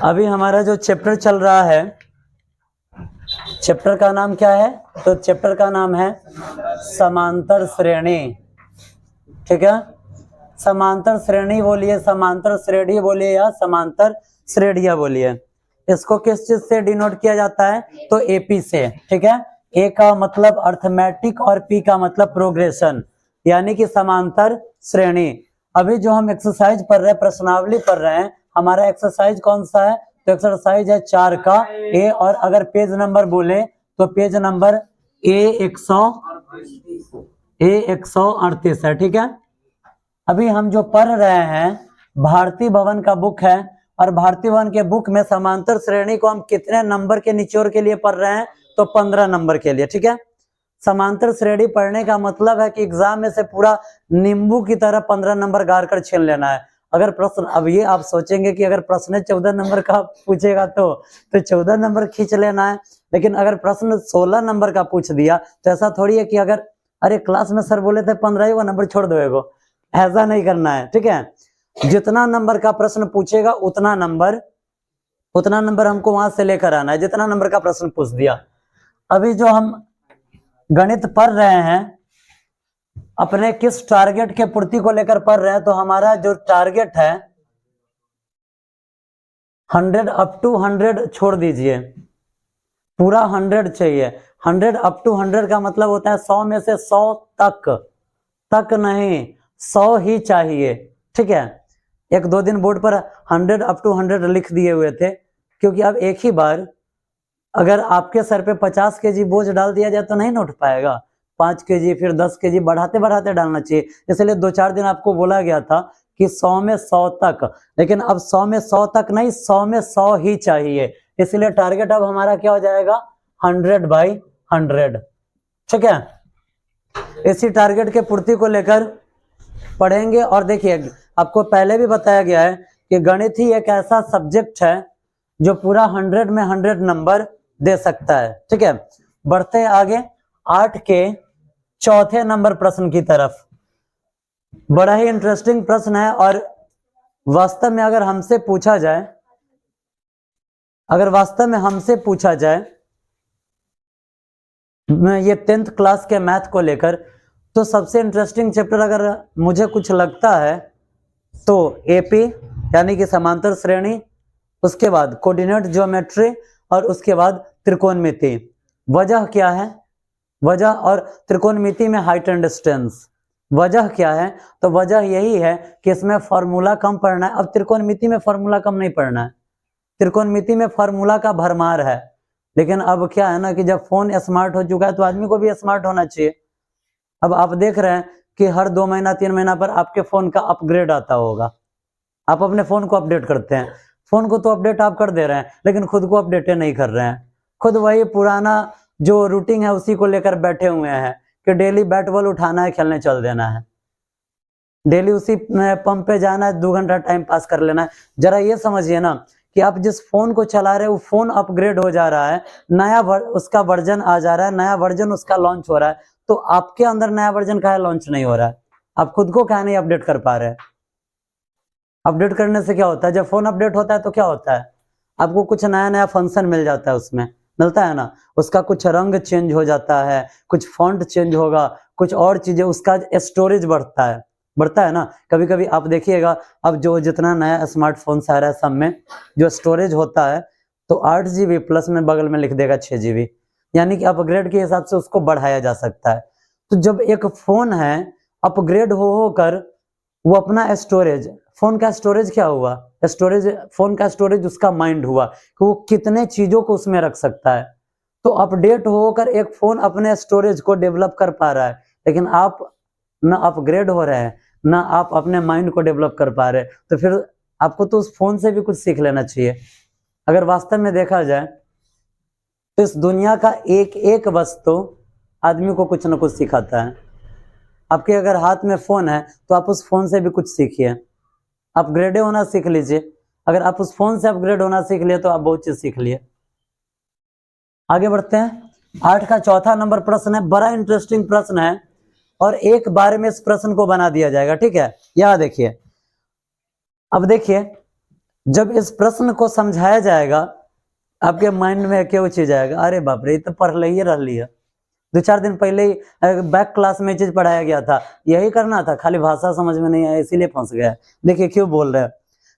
अभी हमारा जो चैप्टर चल रहा है, चैप्टर का नाम क्या है? तो चैप्टर का नाम है समांतर श्रेणी। ठीक है, समांतर श्रेणी बोलिए, समांतर श्रेणी बोलिए या समांतर श्रेणियां बोलिए। इसको किस चीज से डिनोट किया जाता है? तो एपी से। ठीक है, ए का मतलब अर्थमेटिक और पी का मतलब प्रोग्रेशन, यानी कि समांतर श्रेणी। अभी जो हम एक्सरसाइज पढ़ रहे हैं, प्रश्नावली पढ़ रहे हैं, हमारा एक्सरसाइज कौन सा है? तो एक्सरसाइज है 4 का ए, और अगर पेज नंबर बोले तो पेज नंबर A138 है। ठीक है, अभी हम जो पढ़ रहे हैं भारती भवन का बुक है, और भारती भवन के बुक में समांतर श्रेणी को हम कितने नंबर के निचोड़ के लिए पढ़ रहे हैं? तो 15 नंबर के लिए। ठीक है, समांतर श्रेणी पढ़ने का मतलब है कि एग्जाम में से पूरा नींबू की तरह 15 नंबर गार कर छीन लेना है। अगर प्रश्न, अब ये आप सोचेंगे कि अगर प्रश्न 14 नंबर का पूछेगा तो 14 नंबर खींच लेना है, लेकिन अगर प्रश्न 16 नंबर का पूछ दिया तो ऐसा थोड़ी है कि अगर अरे क्लास में सर बोले थे 15 ही, वो नंबर छोड़ दो, ऐसा नहीं करना है। ठीक है, जितना नंबर का प्रश्न पूछेगा उतना नंबर हमको वहां से लेकर आना है, जितना नंबर का प्रश्न पूछ दिया। अभी जो हम गणित पढ़ रहे हैं, अपने किस टारगेट के पूर्ति को लेकर पढ़ रहे हैं? तो हमारा जो टारगेट है 100 अप टू 100 छोड़ दीजिए, पूरा 100 चाहिए। 100 अप टू 100 का मतलब होता है 100 में से 100 तक नहीं, 100 ही चाहिए। ठीक है, 1-2 दिन बोर्ड पर 100 अप टू 100 लिख दिए हुए थे, क्योंकि अब एक ही बार अगर आपके सर पे 50 केजी बोझ डाल दिया जाए तो नहीं उठ पाएगा। 5 केजी फिर 10 केजी बढ़ाते बढ़ाते डालना चाहिए। इसलिए 2-4 दिन आपको बोला गया था कि 100 में 100 तक, लेकिन अब 100 में 100 तक नहीं, 100 में 100 ही चाहिए। इसलिए टारगेट अब हमारा क्या हो जाएगा? 100/100। ठीक है, इसी टारगेट के पूर्ति को लेकर पढ़ेंगे। और देखिए, आपको पहले भी बताया गया है कि गणित ही एक ऐसा सब्जेक्ट है जो पूरा 100 में 100 नंबर दे सकता है। ठीक है, बढ़ते हैं आगे 8 के चौथे नंबर प्रश्न की तरफ। बड़ा ही इंटरेस्टिंग प्रश्न है, और वास्तव में अगर हमसे पूछा जाए ये 10th क्लास के मैथ को लेकर, तो सबसे इंटरेस्टिंग चैप्टर अगर मुझे कुछ लगता है तो एपी यानी कि समांतर श्रेणी, उसके बाद कोऑर्डिनेट ज्योमेट्री, और उसके बाद त्रिकोणमिति। वजह क्या है? वजह और त्रिकोणमिति में हाइट एंड डिस्टेंस। वजह क्या है? तो वजह यही है कि इसमें फॉर्मूला कम पढ़ना है। अब त्रिकोणमिति में फॉर्मूला कम नहीं पढ़ना है, त्रिकोणमिति में फॉर्मूला का भरमार है। लेकिन अब क्या है ना कि जब फोन स्मार्ट हो चुका है तो आदमी को भी स्मार्ट होना चाहिए। अब आप देख रहे हैं कि हर 2 महीना 3 महीना पर आपके फोन का अपग्रेड आता होगा। आप अपने फोन को अपडेट करते हैं, फोन को तो अपडेट आप कर दे रहे हैं, लेकिन खुद को अपडेट नहीं कर रहे हैं। खुद वही पुराना जो रूटीन है उसी को लेकर बैठे हुए हैं कि डेली बैट बॉल उठाना है, खेलने चल देना है, डेली उसी पंप पे जाना है, 2 घंटा टाइम पास कर लेना है। जरा ये समझिए ना कि आप जिस फोन को चला रहे हैं वो फोन अपग्रेड हो जा रहा है, नया उसका वर्जन आ जा रहा है, नया वर्जन उसका लॉन्च हो रहा है, तो आपके अंदर नया वर्जन का लॉन्च नहीं हो रहा है? आप खुद को क्या नहीं अपडेट कर पा रहे हैं? अपडेट करने से क्या होता है? जब फोन अपडेट होता है तो क्या होता है? आपको कुछ नया नया फंक्शन मिल जाता है, उसमें मिलता है ना, उसका कुछ रंग चेंज हो जाता है, कुछ फॉन्ट चेंज होगा, कुछ और चीजें, उसका स्टोरेज बढ़ता है ना। कभी कभी आप देखिएगा, अब जो जितना नया स्मार्टफोन आ रहा है सब में जो स्टोरेज होता है तो 8 GB प्लस में बगल में लिख देगा 6 GB, यानी कि अपग्रेड के हिसाब से उसको बढ़ाया जा सकता है। तो जब एक फोन है अपग्रेड होकर वो अपना स्टोरेज, फोन का स्टोरेज क्या हुआ? फोन का स्टोरेज उसका माइंड हुआ कि वो कितने चीजों को उसमें रख सकता है। तो अपडेट होकर एक फोन अपने स्टोरेज को डेवलप कर पा रहा है, लेकिन आप ना अपग्रेड हो रहे हैं, ना आप अपने माइंड को डेवलप कर पा रहे। तो फिर आपको तो उस फोन से भी कुछ सीख लेना चाहिए। अगर वास्तव में देखा जाए तो इस दुनिया का एक एक वस्तु आदमी को कुछ ना कुछ सिखाता है। आपके अगर हाथ में फोन है तो आप उस फोन से भी कुछ सीखिए, अपग्रेड होना सीख लीजिए। अगर आप उस फोन से अपग्रेड होना सीख लिए तो आप बहुत चीज सीख लिए। आगे बढ़ते हैं, 8 का चौथा नंबर प्रश्न है, बड़ा इंटरेस्टिंग प्रश्न है, और एक बार में इस प्रश्न को बना दिया जाएगा। ठीक है, यहां देखिए, अब देखिए जब इस प्रश्न को समझाया जाएगा आपके माइंड में क्या चीज आएगा, अरे बाप रे तो पढ़ ली रह लिया, 2-4 दिन पहले ही बैक क्लास में चीज पढ़ाया गया था, यही करना था, खाली भाषा समझ में नहीं आया इसीलिए फंस गया। देखिए क्यों बोल रहे हैं,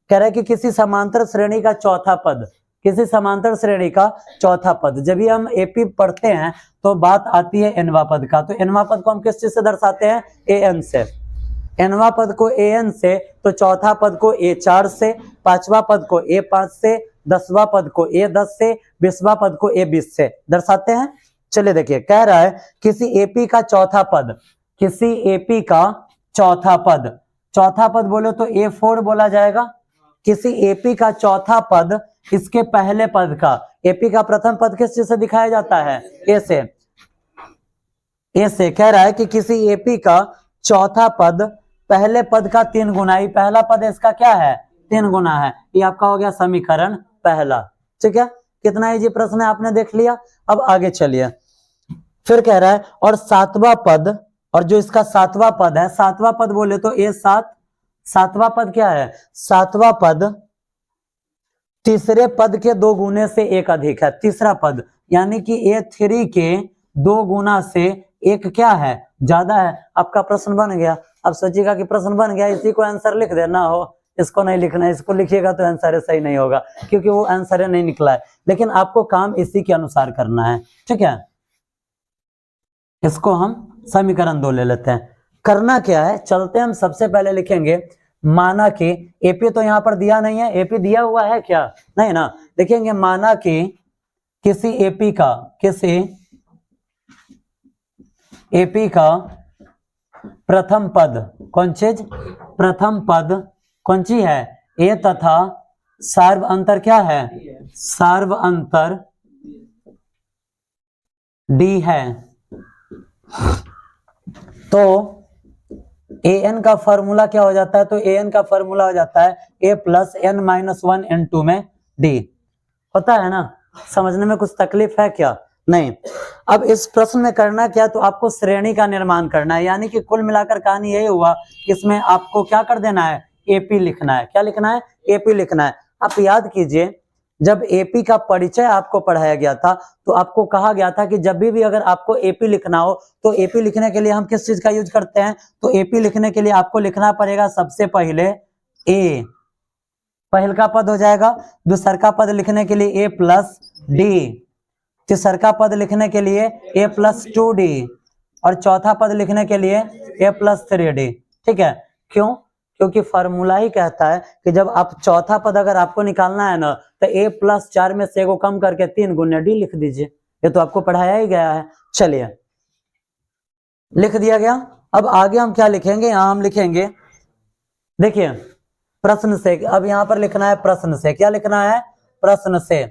कह रहे हैं कि किसी समांतर श्रेणी का चौथा पद, किसी समांतर श्रेणी का चौथा पद, जब भी हम एपी पढ़ते हैं तो बात आती है एनवा पद का, तो एनवा पद को हम किस चीज से दर्शाते हैं, एन से, एनवा पद को एन से, तो चौथा पद को ए4 से, पांचवा पद को ए5 से, 10वां पद को ए10 से, 20वां पद को ए20 से दर्शाते हैं। चलिए देखिए कह रहा है किसी एपी का चौथा पद, किसी एपी का चौथा पद, चौथा पद बोलो तो ए4 बोला जाएगा, किसी एपी का चौथा पद इसके पहले पद का, एपी का प्रथम पद किस चीज से दिखाया जाता है, ए से, ए से कह रहा है कि किसी एपी का चौथा पद पहले पद का 3 गुना, ये पहला पद इसका क्या है, 3 गुना है, ये आपका हो गया समीकरण पहला। ठीक है, कितना इजी प्रश्न है आपने देख लिया। अब आगे चलिए, फिर कह रहा है और 7वां पद, और जो इसका 7वां पद है, 7वां पद बोले तो ए7, 7वां पद क्या है, 7वां पद तीसरे पद के 2 गुने से 1 अधिक है, तीसरा पद यानी कि ए3 के 2 गुना से 1 क्या है, ज्यादा है। आपका प्रश्न बन गया। अब सोचिएगा कि प्रश्न बन गया, इसी को आंसर लिख देना हो, इसको नहीं लिखना है, इसको लिखिएगा तो आंसर सही नहीं होगा क्योंकि वो आंसर नहीं निकला है, लेकिन आपको काम इसी के अनुसार करना है। ठीक है, इसको हम समीकरण 2 ले लेते हैं। करना क्या है, चलते हम सबसे पहले लिखेंगे माना कि एपी तो यहाँ पर दिया नहीं है, एपी दिया हुआ है क्या, नहीं ना, लिखेंगे माना कि किसी एपी का, किसी एपी का प्रथम पद, कौन चीज, प्रथम पद कौन सी है, ए तथा सार्व अंतर क्या है, सार्व अंतर डी है, तो an का फॉर्मूला क्या हो जाता है, तो an का फॉर्मूला हो जाता है a plus n minus 1 n2 में d, होता है ना, समझने में कुछ तकलीफ है क्या, नहीं। अब इस प्रश्न में करना क्या, तो आपको श्रेणी का निर्माण करना है, यानी कि कुल मिलाकर कहानी यही हुआ कि इसमें आपको क्या कर देना है, एपी लिखना है, क्या लिखना है, एपी लिखना है। आप याद कीजिए जब एपी का परिचय आपको पढ़ाया गया था तो आपको कहा गया था कि जब भी अगर आपको एपी लिखना हो तो एपी लिखने के लिए हम किस चीज का यूज करते हैं, तो एपी लिखने के लिए आपको लिखना पड़ेगा सबसे पहले ए, पहल का पद हो जाएगा, दूसर का पद लिखने के लिए ए प्लस डी, तीसर का पद लिखने के लिए ए प्लस 2d, और चौथा पद लिखने के लिए ए प्लस 3d। ठीक है, क्यों, क्योंकि फार्मूला ही कहता है कि जब आप चौथा पद अगर आपको निकालना है ना तो a प्लस 4 में से को कम करके 3 गुने d लिख दीजिए, ये तो आपको पढ़ाया ही गया है। चलिए लिख दिया गया। अब आगे हम क्या लिखेंगे, यहां हम लिखेंगे, देखिए प्रश्न से, अब यहां पर लिखना है प्रश्न से, क्या लिखना है, प्रश्न से।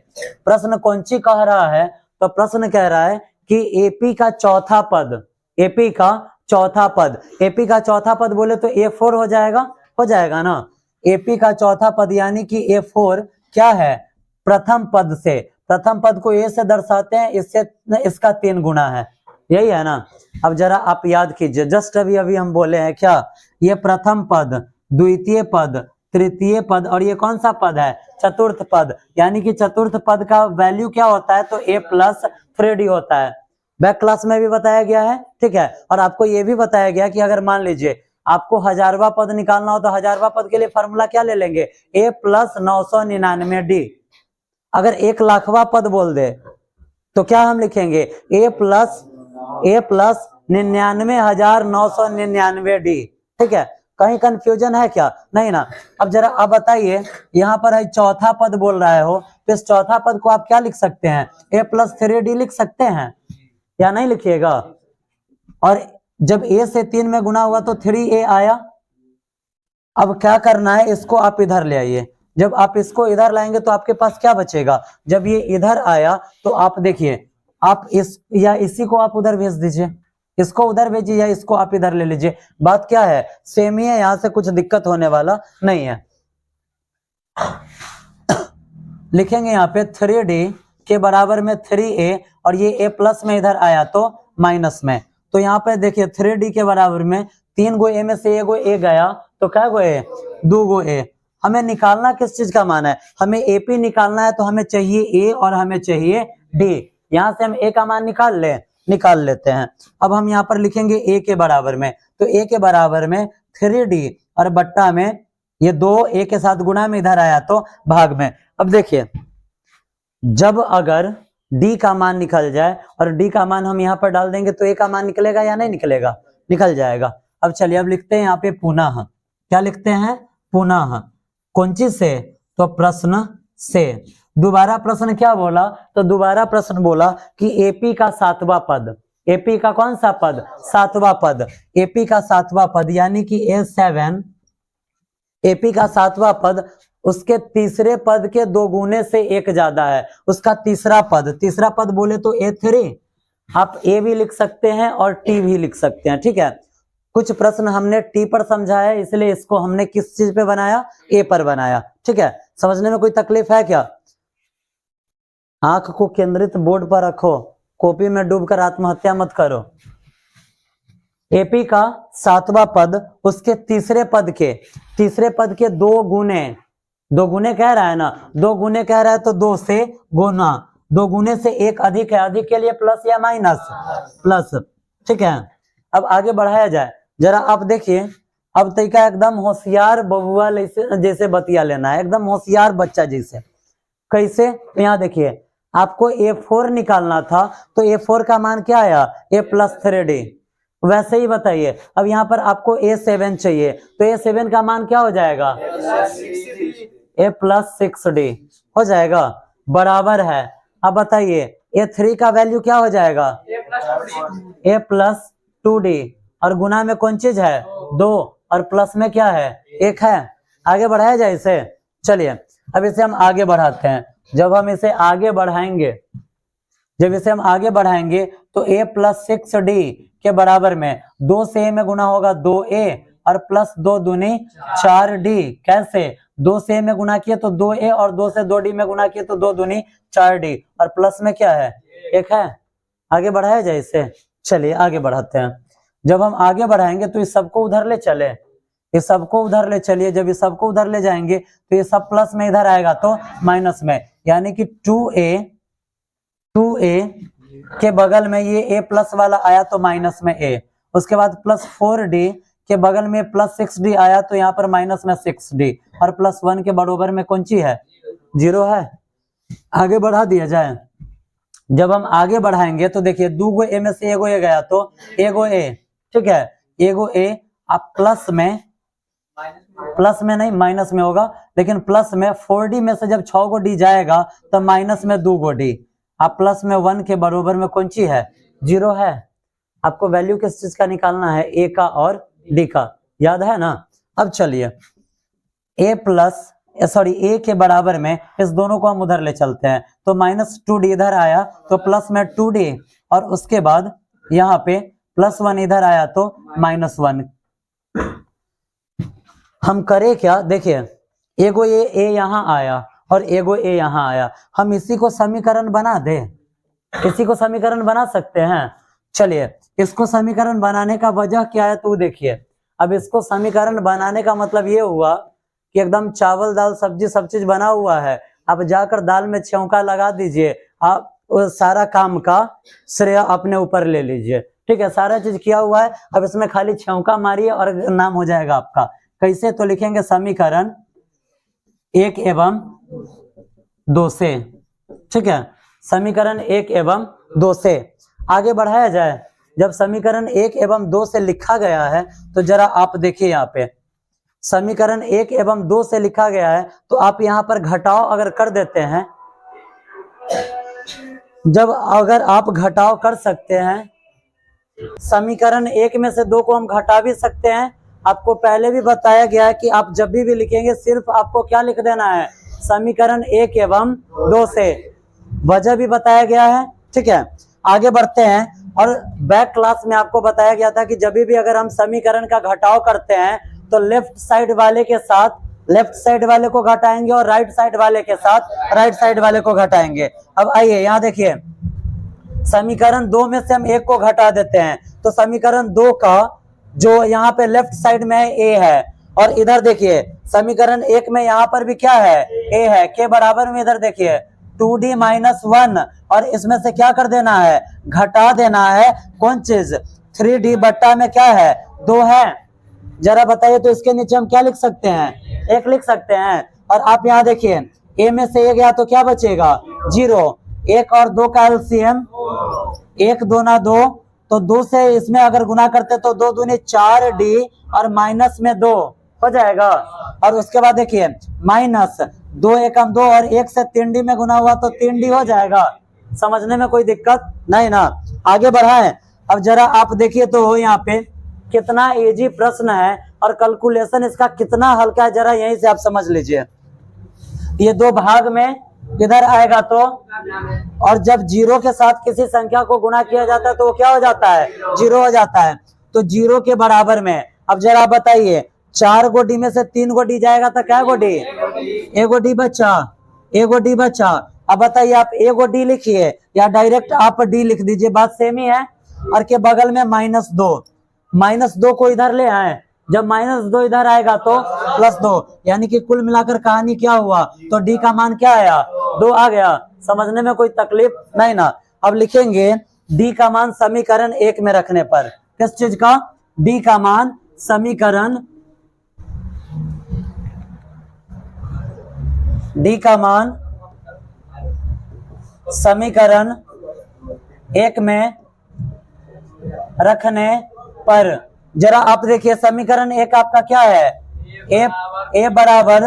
प्रश्न कौन सी कह रहा है, तो प्रश्न कह रहा है कि एपी का चौथा पद, एपी का चौथा पद, एपी का चौथा पद बोले तो ए4 हो जाएगा ना, एपी का चौथा पद यानी कि ए4 क्या है, प्रथम पद से, प्रथम पद को ए से दर्शाते हैं, इससे इसका 3 गुना है, यही है ना। अब जरा आप याद कीजिए, जस्ट अभी अभी हम बोले हैं क्या, ये प्रथम पद, द्वितीय पद, तृतीय पद, और ये कौन सा पद है, चतुर्थ पद, यानी कि चतुर्थ पद का वैल्यू क्या होता है, तो a प्लस 3d होता है, बैक क्लास में भी बताया गया है। ठीक है, और आपको ये भी बताया गया कि अगर मान लीजिए आपको 1000वां पद निकालना हो तो 1000वां पद के लिए फॉर्मूला क्या ले लेंगे, a प्लस 999d। अगर 1,00,000वां पद बोल दे तो क्या हम लिखेंगे, a प्लस 99,999d। ठीक है, कहीं कंफ्यूजन है क्या, नहीं ना। अब जरा आप बताइए, यहाँ पर है चौथा पद बोल रहे हो, तो इस चौथा पद को आप क्या लिख सकते हैं, a प्लस 3d लिख सकते हैं या नहीं लिखिएगा, और जब a से 3 में गुना हुआ तो 3a आया। अब क्या करना है, इसको आप इधर ले आइए, जब आप इसको इधर लाएंगे तो आपके पास क्या बचेगा, जब ये इधर आया तो आप देखिए, आप इस या इसी को आप उधर भेज दीजिए, इसको उधर भेजिए या इसको आप इधर ले लीजिए, बात क्या है, सेम ही है, यहां से कुछ दिक्कत होने वाला नहीं है। लिखेंगे यहाँ पे 3d के बराबर में 3a, और ये a प्लस में इधर आया तो माइनस में, तो यहाँ पे देखिए 3d के बराबर में 3 गो a में से 1 गो a गया तो क्या गो a, 2 गो a, हमें निकालना किस चीज का मान है, हमें एपी निकालना है, तो हमें चाहिए ए और हमें चाहिए डी। यहां से हम ए का मान निकाल लेते हैं। अब हम यहाँ पर लिखेंगे ए के बराबर में, तो ए के बराबर में 3D और बट्टा में ये 2 ए के साथ गुणा में इधर आया तो भाग में। अब देखिए जब अगर डी का मान निकल जाए और डी का मान हम यहाँ पर डाल देंगे तो ए का मान निकलेगा या नहीं निकलेगा, निकल जाएगा। अब चलिए अब लिखते हैं यहाँ पे पुनः, क्या लिखते हैं पुनः, कौन चीज से, तो प्रश्न से। दोबारा प्रश्न क्या बोला, तो दोबारा प्रश्न बोला कि एपी का 7वां पद, एपी का कौन सा पद, 7वां पद, एपी का 7वां पद यानी कि A7, एपी का 7वां पद उसके तीसरे पद के 2 गुने से 1 ज्यादा है, उसका तीसरा पद बोले तो A3, आप ए भी लिख सकते हैं और टी भी लिख सकते हैं, ठीक है। कुछ प्रश्न हमने टी पर समझाया इसलिए इसको हमने किस चीज पे बनाया, ए पर बनाया, ठीक है। समझने में कोई तकलीफ है क्या? आंख को केंद्रित बोर्ड पर रखो, कॉपी में डूबकर आत्महत्या मत करो। एपी का 7वां पद उसके तीसरे पद के 2 गुने कह रहा है ना, 2 गुने कह रहा है तो 2 से गुना, 2 गुने से 1 अधिक है, अधिक के लिए प्लस या माइनस, प्लस, ठीक है। अब आगे बढ़ाया जाए, जरा आप देखिए, अब तरीका एकदम होशियार बबुआ जैसे बतिया लेना है, एकदम होशियार बच्चा जैसे। कैसे, तो यहाँ देखिए आपको A4 निकालना था, तो A4 का मान क्या आया, A+3D, वैसे ही बताइए। अब यहाँ पर आपको A7 चाहिए, तो A7 का मान क्या हो जाएगा, A+6D हो जाएगा, बराबर है। अब बताइए A3 का वैल्यू क्या हो जाएगा, A+2D, और गुना में कौन चीज है, 2, और प्लस में क्या है, 1 है। आगे बढ़ाया जाए इसे, चलिए अब इसे हम आगे बढ़ाते हैं। जब हम इसे आगे बढ़ाएंगे तो A+6D के बराबर में 2 से A में गुना होगा 2A और प्लस 2 दूनी 4D। कैसे, 2 से A में गुना किए तो 2A और 2 से 2D में गुना किए तो 2 दूनी 4D, और प्लस में क्या है, 1 है। आगे बढ़ाया जाए इसे, चलिए आगे बढ़ाते हैं। जब हम आगे बढ़ाएंगे तो इस सबको उधर ले चले, इस सबको उधर ले चलिए। जब इस सबको उधर ले जाएंगे तो ये सब प्लस में इधर आएगा तो माइनस में, यानी कि 2A के बगल में ये A प्लस वाला आया तो माइनस में A, उसके बाद प्लस 4D के बगल में प्लस 6D आया तो यहाँ पर माइनस में 6D, और प्लस 1 के बराबर में कौन सी है, 0 है। आगे बढ़ा दिया जाए। जब हम आगे बढ़ाएंगे तो देखिए 2 गो A में से 1 गो A गया तो 1 गो A, ठीक है, 1 गो A। आप प्लस में नहीं माइनस में होगा, लेकिन प्लस में 4D में से जब 6 गो D जाएगा तो माइनस में 2 गो D, आप प्लस में 1 के बराबर में कौन सी है, 0 है। आपको वैल्यू किस चीज का निकालना है, A का और D का, याद है ना। अब चलिए A के बराबर में इस दोनों को हम उधर ले चलते हैं, तो -2D इधर आया तो प्लस में 2D, और उसके बाद यहाँ पे +1 इधर आया तो -1। हम करें क्या, देखिए एगो A यहाँ आया और एगो A यहाँ आया, हम इसी को समीकरण बना दे, इसी को समीकरण बना सकते हैं। चलिए इसको समीकरण बनाने का वजह क्या है तो देखिए। अब इसको समीकरण बनाने का मतलब ये हुआ कि एकदम चावल दाल सब्जी सब चीज बना हुआ है, आप जाकर दाल में छौंका लगा दीजिए, आप सारा काम का श्रेय अपने ऊपर ले लीजिए, ठीक है। सारा चीज किया हुआ है, अब इसमें खाली छौंका मारिए और नाम हो जाएगा आपका। कैसे, तो लिखेंगे समीकरण 1 एवं 2 से, ठीक है, समीकरण 1 एवं 2 से। आगे बढ़ाया जाए, जब समीकरण 1 एवं 2 से लिखा गया है तो जरा आप देखिए, यहाँ पे समीकरण 1 एवं 2 से लिखा गया है तो आप यहाँ पर घटाव अगर कर देते हैं, जब अगर आप घटाव कर सकते हैं, समीकरण 1 में से 2 को हम घटा भी सकते हैं। आपको पहले भी बताया गया है कि आप जब भी लिखेंगे सिर्फ आपको क्या लिख देना है, समीकरण 1 एवं 2 से, वजह भी बताया गया है, ठीक है। आगे बढ़ते हैं, और बैक क्लास में आपको बताया गया था कि जब भी अगर हम समीकरण का घटाव करते हैं तो लेफ्ट साइड वाले के साथ लेफ्ट साइड वाले को घटाएंगे और राइट साइड वाले के साथ राइट साइड वाले को घटाएंगे। अब आइए यहाँ देखिए, समीकरण 2 में से हम 1 को घटा देते हैं तो समीकरण 2 का जो यहाँ पे लेफ्ट साइड में A है, और इधर देखिए समीकरण 1 में यहाँ पर भी क्या है, a है, के बराबर में इधर देखिए 2d माइनस 1 और इसमें से क्या कर देना है, घटा देना है कौन चीज, 3d बट्टा में क्या है 2 है। जरा बताइए तो इसके नीचे हम क्या लिख सकते हैं, 1 लिख सकते हैं। और आप यहाँ देखिए a में से 1 गया तो क्या बचेगा 0, 1 और 2 का एलसीएम 1 2 ना 2, तो 2 से इसमें अगर गुना करते तो 2 दूनी 4d और माइनस में 2 हो जाएगा। और उसके बाद देखिए माइनस 2 एकम 2 और 1 से 3d में गुना हुआ तो 3d हो जाएगा। समझने में कोई दिक्कत नहीं ना। आगे बढ़ाएं। अब जरा आप देखिए तो यहाँ पे कितना इजी प्रश्न है और कैलकुलेशन इसका कितना हल्का है, जरा यहीं से आप समझ लीजिए। ये 2 भाग में इधर आएगा तो, और जब 0 के साथ किसी संख्या को गुणा किया जाता है तो वो क्या हो जाता है 0 हो जाता है, तो 0 के बराबर में। अब जरा आप बताइए 4 गो डी में से 3 गो डी जाएगा तो क्या गो डी, 1 गो डी बचा, 1 गो डी बचा। अब बताइए आप 1 गो डी लिखिए या डायरेक्ट आप डी लिख दीजिए, बात सेम ही है। और के बगल में -2 को इधर ले आए, जब -2 इधर आएगा तो +2, यानी कि कुल मिलाकर कहानी क्या हुआ, तो डी का मान क्या आया 2 आ गया। समझने में कोई तकलीफ नहीं ना। अब लिखेंगे डी का मान समीकरण 1 में रखने पर, किस चीज का, डी का मान समीकरण, डी का मान समीकरण 1 में रखने पर। जरा आप देखिए समीकरण 1 आपका क्या है, a बराबर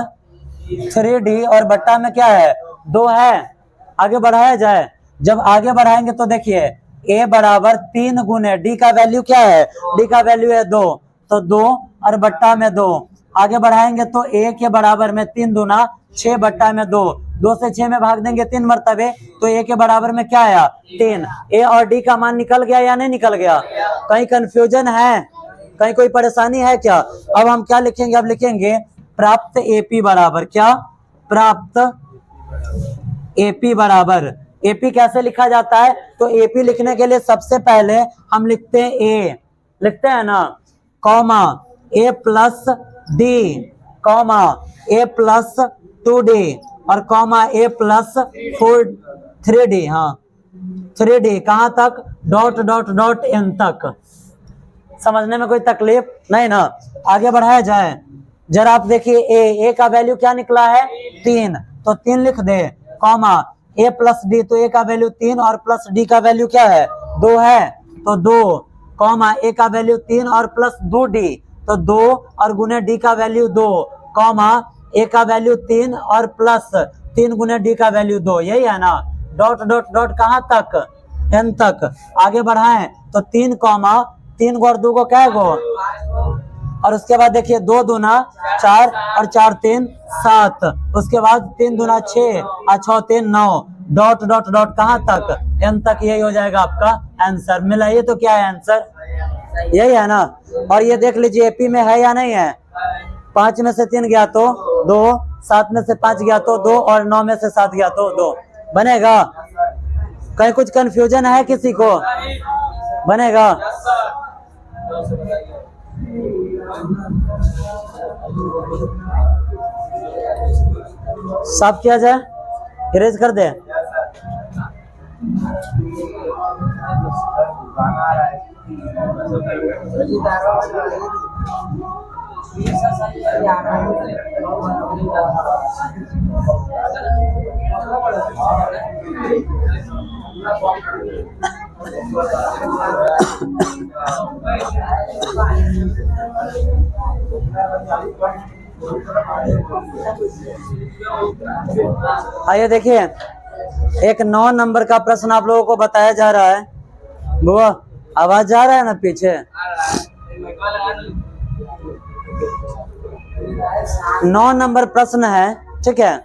3d और बट्टा में क्या है 2 है। आगे बढ़ाया जाए, जब आगे बढ़ाएंगे तो देखिए a बराबर 3 गुने डी का वैल्यू क्या है, डी का वैल्यू है 2, तो 2 और बट्टा में 2। आगे बढ़ाएंगे तो a के बराबर में 3 दूना 6 बट्टा में 2, 2 से 6 में भाग देंगे 3 मरतबे, तो a के बराबर में क्या आया 3। a और d का मान निकल गया या नहीं निकल गया, कहीं कंफ्यूजन है, कहीं कोई परेशानी है क्या। अब हम क्या लिखेंगे, अब लिखेंगे प्राप्त AP बराबर क्या, प्राप्त AP बराबर, AP कैसे लिखा जाता है, तो AP लिखने के लिए सबसे पहले हम लिखते हैं A, लिखते हैं ना, comma A plus D, comma A plus 2D और कॉमा A प्लस 3D, हाँ 3D कहाँ तक, डॉट डॉट डॉट n तक। समझने में कोई तकलीफ नहीं ना। आगे बढ़ाया जाए, जरा आप देखिए a का वैल्यू क्या निकला है 3, तो 3 लिख दे, कॉमा a प्लस डी, तो a का वैल्यू 3 और प्लस d का वैल्यू क्या है 2 है, तो 2, कॉमा a का वैल्यू 3 और प्लस 2d, तो 2 और गुने d का वैल्यू 2, कॉमा a का वैल्यू 3 और प्लस 3 गुने d का वैल्यू 2, यही है ना। डॉट डॉट डॉट कहाँ तक, n तक। आगे बढ़ाएं तो 3 कॉमा 3 गो और 2 गो क्या गो, और उसके बाद देखिए 2 दूना 4 और 4 3 7, उसके बाद 3 दूना 6 और 6 3 9, डॉट डॉट डॉट कहाँ तक, n तक। यही हो जाएगा आपका आंसर। मिलाइए तो क्या है आंसर, यही है ना। और ये देख लीजिए AP में है या नहीं है, 5 में से 3 गया तो 2, 7 में से 5 गया तो 2 और 9 में से 7 गया तो 2 बनेगा। कहीं कुछ कंफ्यूजन है किसी को, बनेगा। साफ किया जाए, इरेज कर दे। आइए देखिए, एक 9 नंबर का प्रश्न आप लोगों को बताया जा रहा है। बुआ आवाज जा रहा है ना पीछे। 9 नंबर प्रश्न है, ठीक है।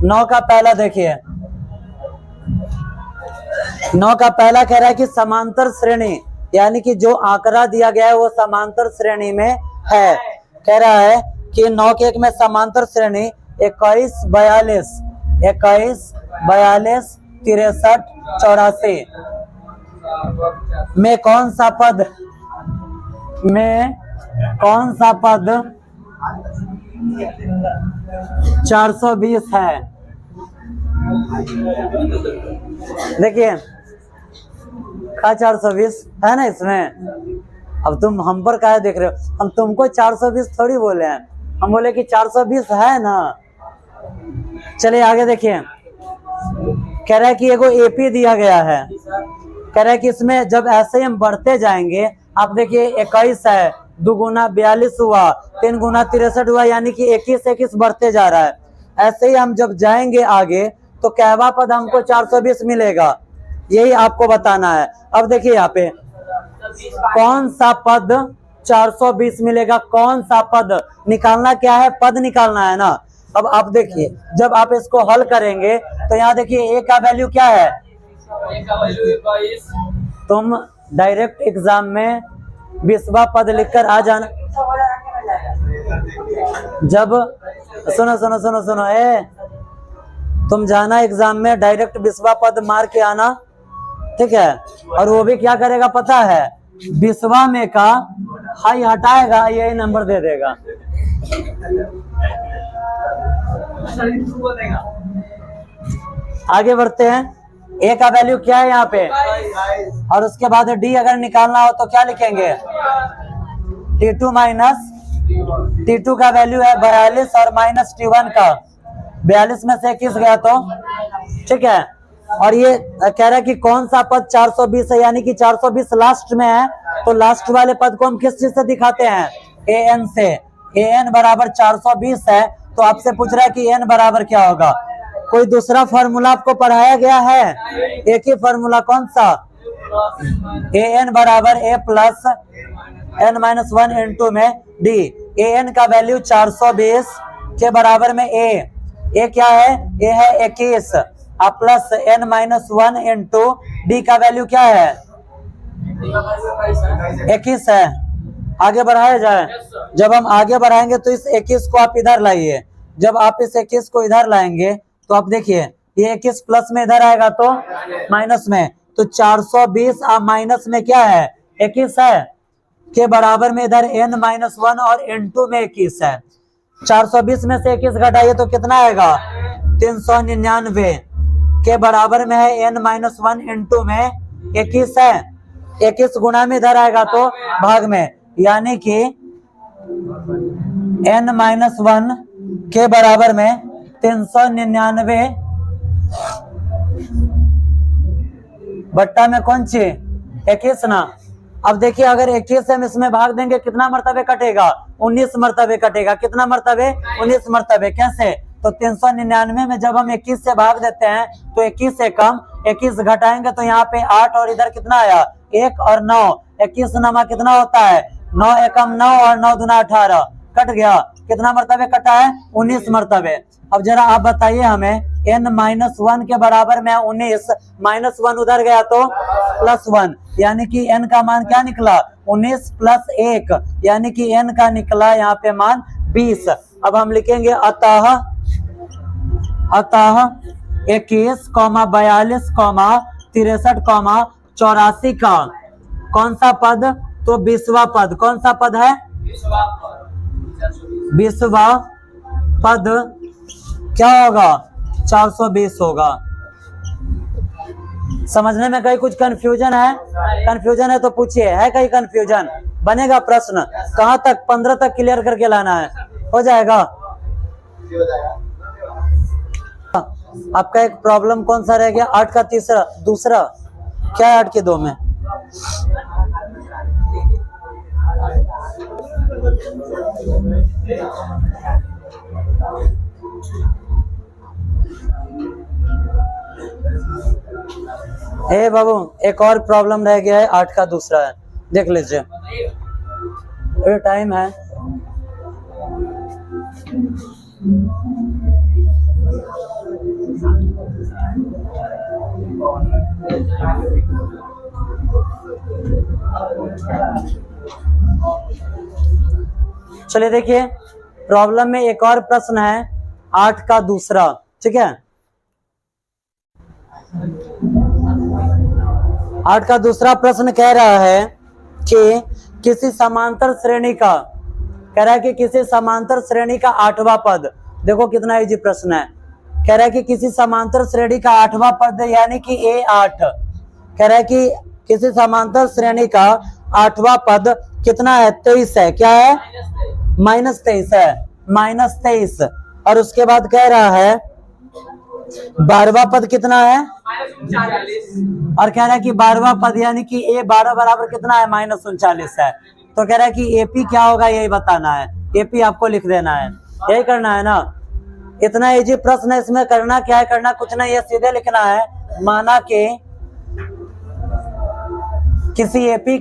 9 का पहला देखिए, 9 का पहला कह रहा है कि समांतर श्रेणी, यानी कि जो आंकड़ा दिया गया है वो समांतर श्रेणी में है। कह रहा है कि 9 के 1 में समांतर श्रेणी 21 42 63 84 में कौन सा पद 420 है। देखिए का 420 है ना इसमें। अब तुम हम पर काहे देख रहे हो, हम तुमको 420 थोड़ी बोले हैं, हम बोले कि 420 है ना। चलिए आगे देखिए, कह रहा है कि एगो एपी दिया गया है, कह रहा है कि इसमें जब ऐसे ही हम बढ़ते जाएंगे, आप देखिए 21 है, 2 गुना 42 हुआ, 3 गुना 63 हुआ, यानी कि 21 बढ़ते जा रहा है। ऐसे ही हम जब जाएंगे आगे तो कहवा पद हमको 420 मिलेगा, यही आपको बताना है। अब देखिए यहाँ पे कौन सा पद 420 मिलेगा, कौन सा पद निकालना, क्या है पद निकालना है ना। अब आप देखिए जब आप इसको हल करेंगे तो यहाँ देखिए ए का वैल्यू क्या है, तुम डायरेक्ट एग्जाम में 20वां पद लिखकर आ जाना। जब सुनो सुनो सुनो सुनो तुम जाना एग्जाम में डायरेक्ट 20वां पद मार के आना, ठीक है। और वो भी क्या करेगा पता है, 20वां में का हाई हटाएगा, यही नंबर दे देगा। आगे बढ़ते हैं, ए का वैल्यू क्या है यहाँ पे, और उसके बाद डी अगर निकालना हो तो क्या लिखेंगे, T2 माइनस T2 का वैल्यू है 42 और माइनस T1 का 42 में से 21 गया तो ठीक है। और ये कह रहा है कि कौन सा पद 420 है, यानी कि 420 लास्ट में है, तो लास्ट वाले पद को हम किस चीज से दिखाते हैं, an से। an बराबर 420 है, तो आपसे पूछ रहा है कि n बराबर क्या होगा। कोई दूसरा फॉर्मूला आपको पढ़ाया गया है, एक ही फॉर्मूला, कौन सा, an बराबर a plus n minus 1 into में d। an का वैल्यू 420 के बराबर में a क्या है, a है 21 plus n minus 1 into D का वैल्यू क्या है 21 है। आगे बढ़ाया जाए, जब हम आगे बढ़ाएंगे तो इस 21 को आप इधर लाइए, जब आप इस 21 को इधर लाएंगे तो आप देखिए ये 21 प्लस में इधर आएगा तो माइनस में, तो 420 माइनस में क्या है 21 है, के बराबर में इधर n माइनस 1 और इंटू में 21 है। 420 में से 21 घटाइए तो कितना आएगा 399 के बराबर में है n माइनस 1 इंटू में 21 है, 21 गुना में इधर आएगा तो भाग में, यानी कि n माइनस 1 के बराबर में 399 बट्टा में कौन सी 21 ना। अब देखिए अगर 21 हम इसमें भाग देंगे कितना मर्तबे कटेगा 19 मर्तबे कटेगा, कितना मर्तबे 19 मर्तबे। कैसे, तो 399 में जब हम 21 से भाग देते हैं तो 21 से कम 21 घटाएंगे तो यहाँ पे 8 और इधर कितना आया 1 और 9, 21 नमा कितना होता है 9 एकम 9 और 9 दूना 18, कट गया, कितना मर्तबे कटा है 19 मर्तबे। अब जरा आप बताइए हमें n माइनस 1 के बराबर में 19 माइनस 1 उधर गया तो प्लस 1, यानी कि n का मान क्या निकला 19 प्लस 1, यानी कि n का निकला यहाँ पे मान 20। अब हम लिखेंगे अतः 21, 42, 63, 84 का कौन सा पद, तो 20वां पद, कौन सा पद है 20वां पद क्या होगा 420 होगा। समझने में कहीं कुछ कंफ्यूजन है, कंफ्यूजन है तो पूछिए, है कहीं कंफ्यूजन, बनेगा प्रश्न, कहाँ तक 15 तक क्लियर करके लाना है, हो जाएगा। आपका एक प्रॉब्लम कौन सा रह गया 8 का दूसरा क्या है 8 के 2 में, ए बाबू एक और प्रॉब्लम रह गया है 8 का दूसरा है, देख लीजिए, टाइम है। चलिए देखिए प्रॉब्लम में एक और प्रश्न है 8 का दूसरा, ठीक है। 8 का दूसरा प्रश्न कह रहा है कि किसी समांतर श्रेणी का कह रहा है कि किसी समांतर श्रेणी का 8वां पद, देखो कितना इजी प्रश्न है। कह रहा है कि किसी समांतर श्रेणी का 8वां पद यानी कि A8, कह रहा है कि किसी समांतर श्रेणी का 8वां पद कितना है? 23 है। क्या है? -23 है, -23। और उसके बाद कह रहा है 12वां पद कितना है? और कह रहा है कि 12वां पद यानी कि A12 बराबर कितना है? -39 है। तो कह रहा है कि AP क्या होगा यही बताना है, AP आपको लिख देना है, यही करना है ना। इतना इजी प्रश्न है, इसमें करना क्या है? करना कुछ नहीं है, सीधे लिखना है माना कि किसी AP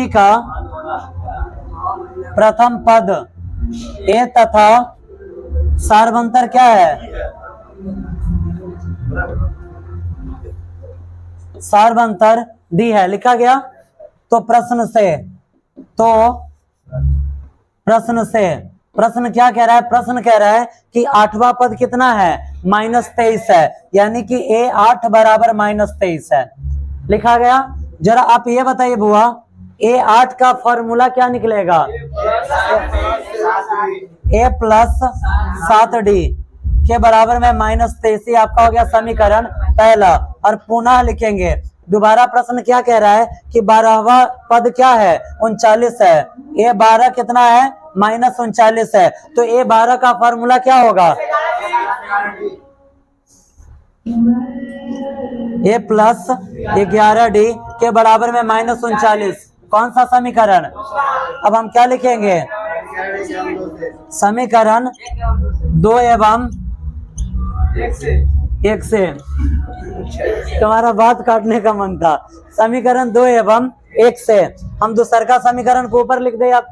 का प्रथम पद A तथा सार्वंतर क्या है? सार्वंतर D है। लिखा गया। तो प्रश्न क्या कह रहा है? प्रश्न कह रहा है कि 8वां पद कितना है? -23 है, यानी कि A8 बराबर -23 है। लिखा गया। जरा आप ये बताइए बुआ, A8 का फॉर्मूला क्या निकलेगा? A + 7D के बराबर में -23 आपका हो गया समीकरण पहला। और पुनः लिखेंगे। दोबारा प्रश्न क्या कह रहा है कि 12वां पद क्या है? 39 है। A12 कितना है? -39 है। तो A12 का फॉर्मूला क्या होगा? A + 11D के बराबर में -39। कौन सा समीकरण? अब हम क्या लिखेंगे? समीकरण 2 एवं 1 से। तुम्हारा बात काटने का मन था। समीकरण 2 एवं 1 से हम दूसर का समीकरण को ऊपर लिख दे। आप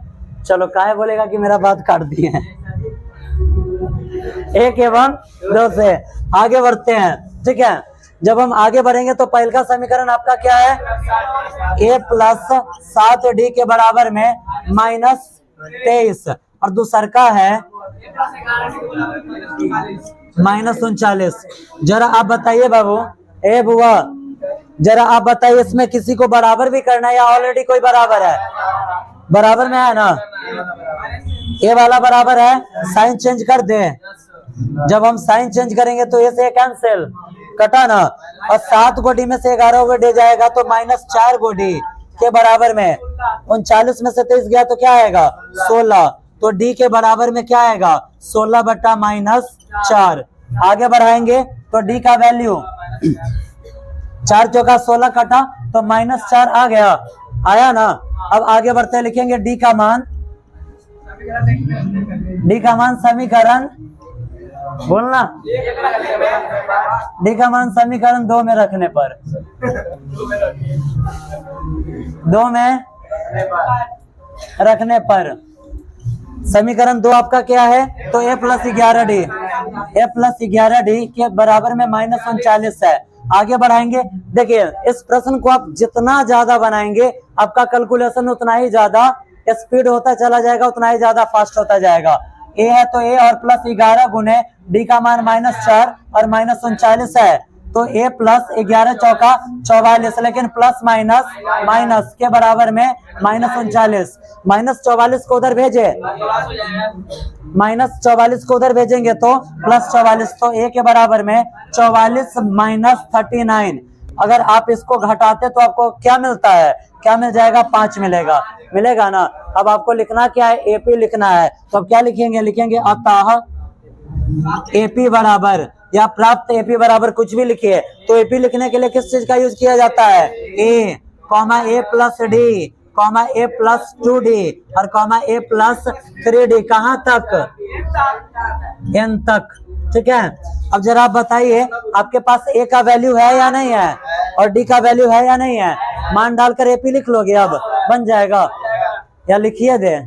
चलो, काहे बोलेगा कि मेरा बात काट दिए हैं। 1 एवं 2 से आगे बढ़ते हैं, ठीक है। जब हम आगे बढ़ेंगे तो पहले का समीकरण आपका क्या है? A + 7D के बराबर में -23 और दूसर का है -39। जरा आप बताइए बाबू, ए बुआ, जरा आप बताइए इसमें किसी को बराबर भी करना है या ऑलरेडी कोई बराबर है? बराबर में है ना। ए वाला बराबर है, साइन चेंज कर दे। जब हम साइन चेंज करेंगे तो ए से कैंसिल, कटा ना। और 7 को डी में से 11 को डी जाएगा तो -4 को डी के बराबर में 39 में से 23 गया तो क्या आएगा? 16। तो डी के बराबर में क्या आएगा? 16 बटा -4। आगे बढ़ाएंगे तो डी का वैल्यू 4 चौका 16 कटा तो -4 आ गया, आया ना। अब आगे बढ़ते लिखेंगे डी का मान समीकरण, बोलना, डी का मान समीकरण 2 में रखने पर, 2 में रखने पर समीकरण 2 आपका क्या है? तो A + 11D के बराबर में -39 है। आगे बढ़ाएंगे। देखिए इस प्रश्न को आप जितना ज्यादा बनाएंगे आपका कैलकुलेशन उतना ही ज्यादा स्पीड होता चला जाएगा, उतना ही ज्यादा फास्ट होता जाएगा। A है तो A और +11 गुने D का मान -4 और -39 है तो A + 11 चौका 44, लेकिन प्लस माइनस के बराबर में -39। -44 को उधर भेजे, -44 को उधर भेजेंगे तो +44, तो A के बराबर में 44 - 39। अगर आप इसको घटाते तो आपको क्या मिलता है? क्या मिल जाएगा? 5 मिलेगा ना। अब आपको लिखना क्या है? AP लिखना है। तो अब क्या लिखेंगे? लिखेंगे अतः AP बराबर या प्राप्त AP बराबर कुछ भी लिखिए। तो AP लिखने के लिए किस चीज का यूज किया जाता है? A, A + D, A + 2D और A + 3D। कहाँ तक? n तक, ठीक है। अब जरा आप बताइए आपके पास A का वैल्यू है या नहीं है और D का वैल्यू है या नहीं है? मान डालकर AP लिख लोगे, अब बन जाएगा या लिखिए दे?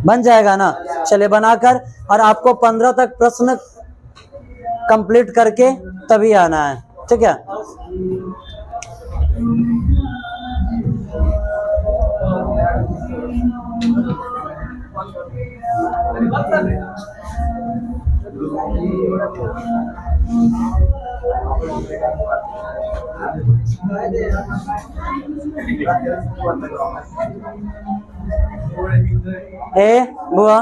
बन जाएगा ना। चलिए बनाकर, और आपको 15 तक प्रश्न कंप्लीट करके तभी आना है, ठीक है। बुआ,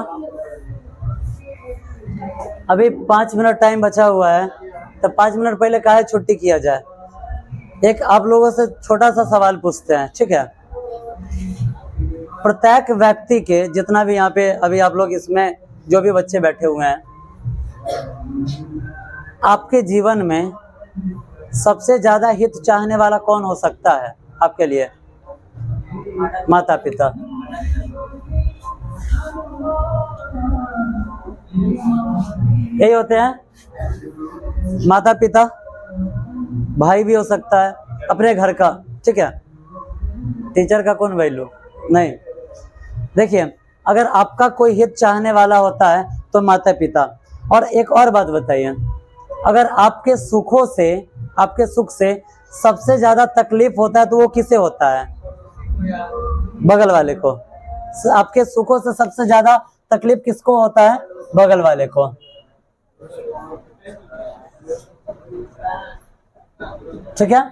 अभी 5 मिनट टाइम बचा हुआ है, तो 5 मिनट पहले काहे छुट्टी किया जाए। एक आप लोगों से छोटा सा सवाल पूछते हैं, ठीक है। प्रत्येक व्यक्ति के, जितना भी यहाँ पे अभी आप लोग इसमें जो भी बच्चे बैठे हुए हैं, आपके जीवन में सबसे ज्यादा हित चाहने वाला कौन हो सकता है आपके लिए? माता पिता। यही होते हैं माता पिता। भाई भी हो सकता है अपने घर का, ठीक है। टीचर का कौन वैल्यू नहीं। देखिए, अगर आपका कोई हित चाहने वाला होता है तो माता पिता। और एक और बात बताइए, अगर आपके सुखों से, आपके सुख से सबसे ज्यादा तकलीफ होता है तो वो किसे होता है? बगल वाले को। आपके सुखों से सबसे ज्यादा तकलीफ किसको होता है? बगल वाले को। ठीक है।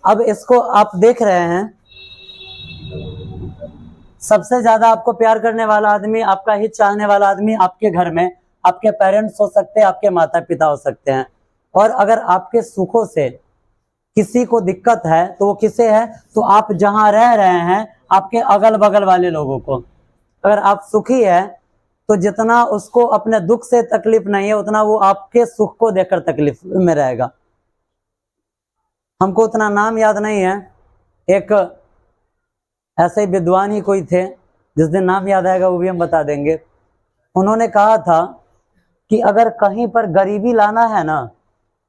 अब इसको आप देख रहे हैं, सबसे ज्यादा आपको प्यार करने वाला आदमी, आपका हित चाहने वाला आदमी आपके घर में आपके पेरेंट्स हो सकते हैं, आपके माता पिता हो सकते हैं। और अगर आपके सुखों से किसी को दिक्कत है तो वो किसे है? तो आप जहां रह रहे हैं आपके अगल बगल वाले लोगों को। अगर आप सुखी है तो जितना उसको अपने दुख से तकलीफ नहीं है उतना वो आपके सुख को देखकर तकलीफ में रहेगा। हमको उतना नाम याद नहीं है, एक ऐसे ही विद्वान ही कोई थे, जिस दिन नाम याद आएगा वो भी हम बता देंगे। उन्होंने कहा था कि अगर कहीं पर गरीबी लाना है ना,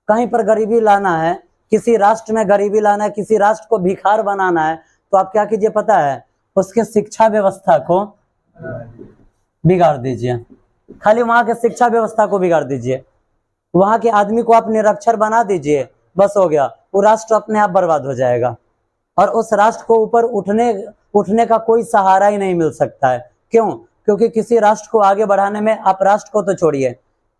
कहीं पर गरीबी लाना है, किसी राष्ट्र में गरीबी लाना है, किसी राष्ट्र को भिखार बनाना है, तो आप क्या कीजिए पता है? उसके शिक्षा व्यवस्था को बिगाड़ दीजिए। खाली वहां के शिक्षा व्यवस्था को बिगाड़ दीजिए, वहां के आदमी को आप निरक्षर बना दीजिए, बस हो गया। वो राष्ट्र अपने आप बर्बाद हो जाएगा और उस राष्ट्र को ऊपर उठने का कोई सहारा ही नहीं मिल सकता है। क्यों? क्योंकि किसी राष्ट्र को आगे बढ़ाने में, आप राष्ट्र को तो छोड़िए,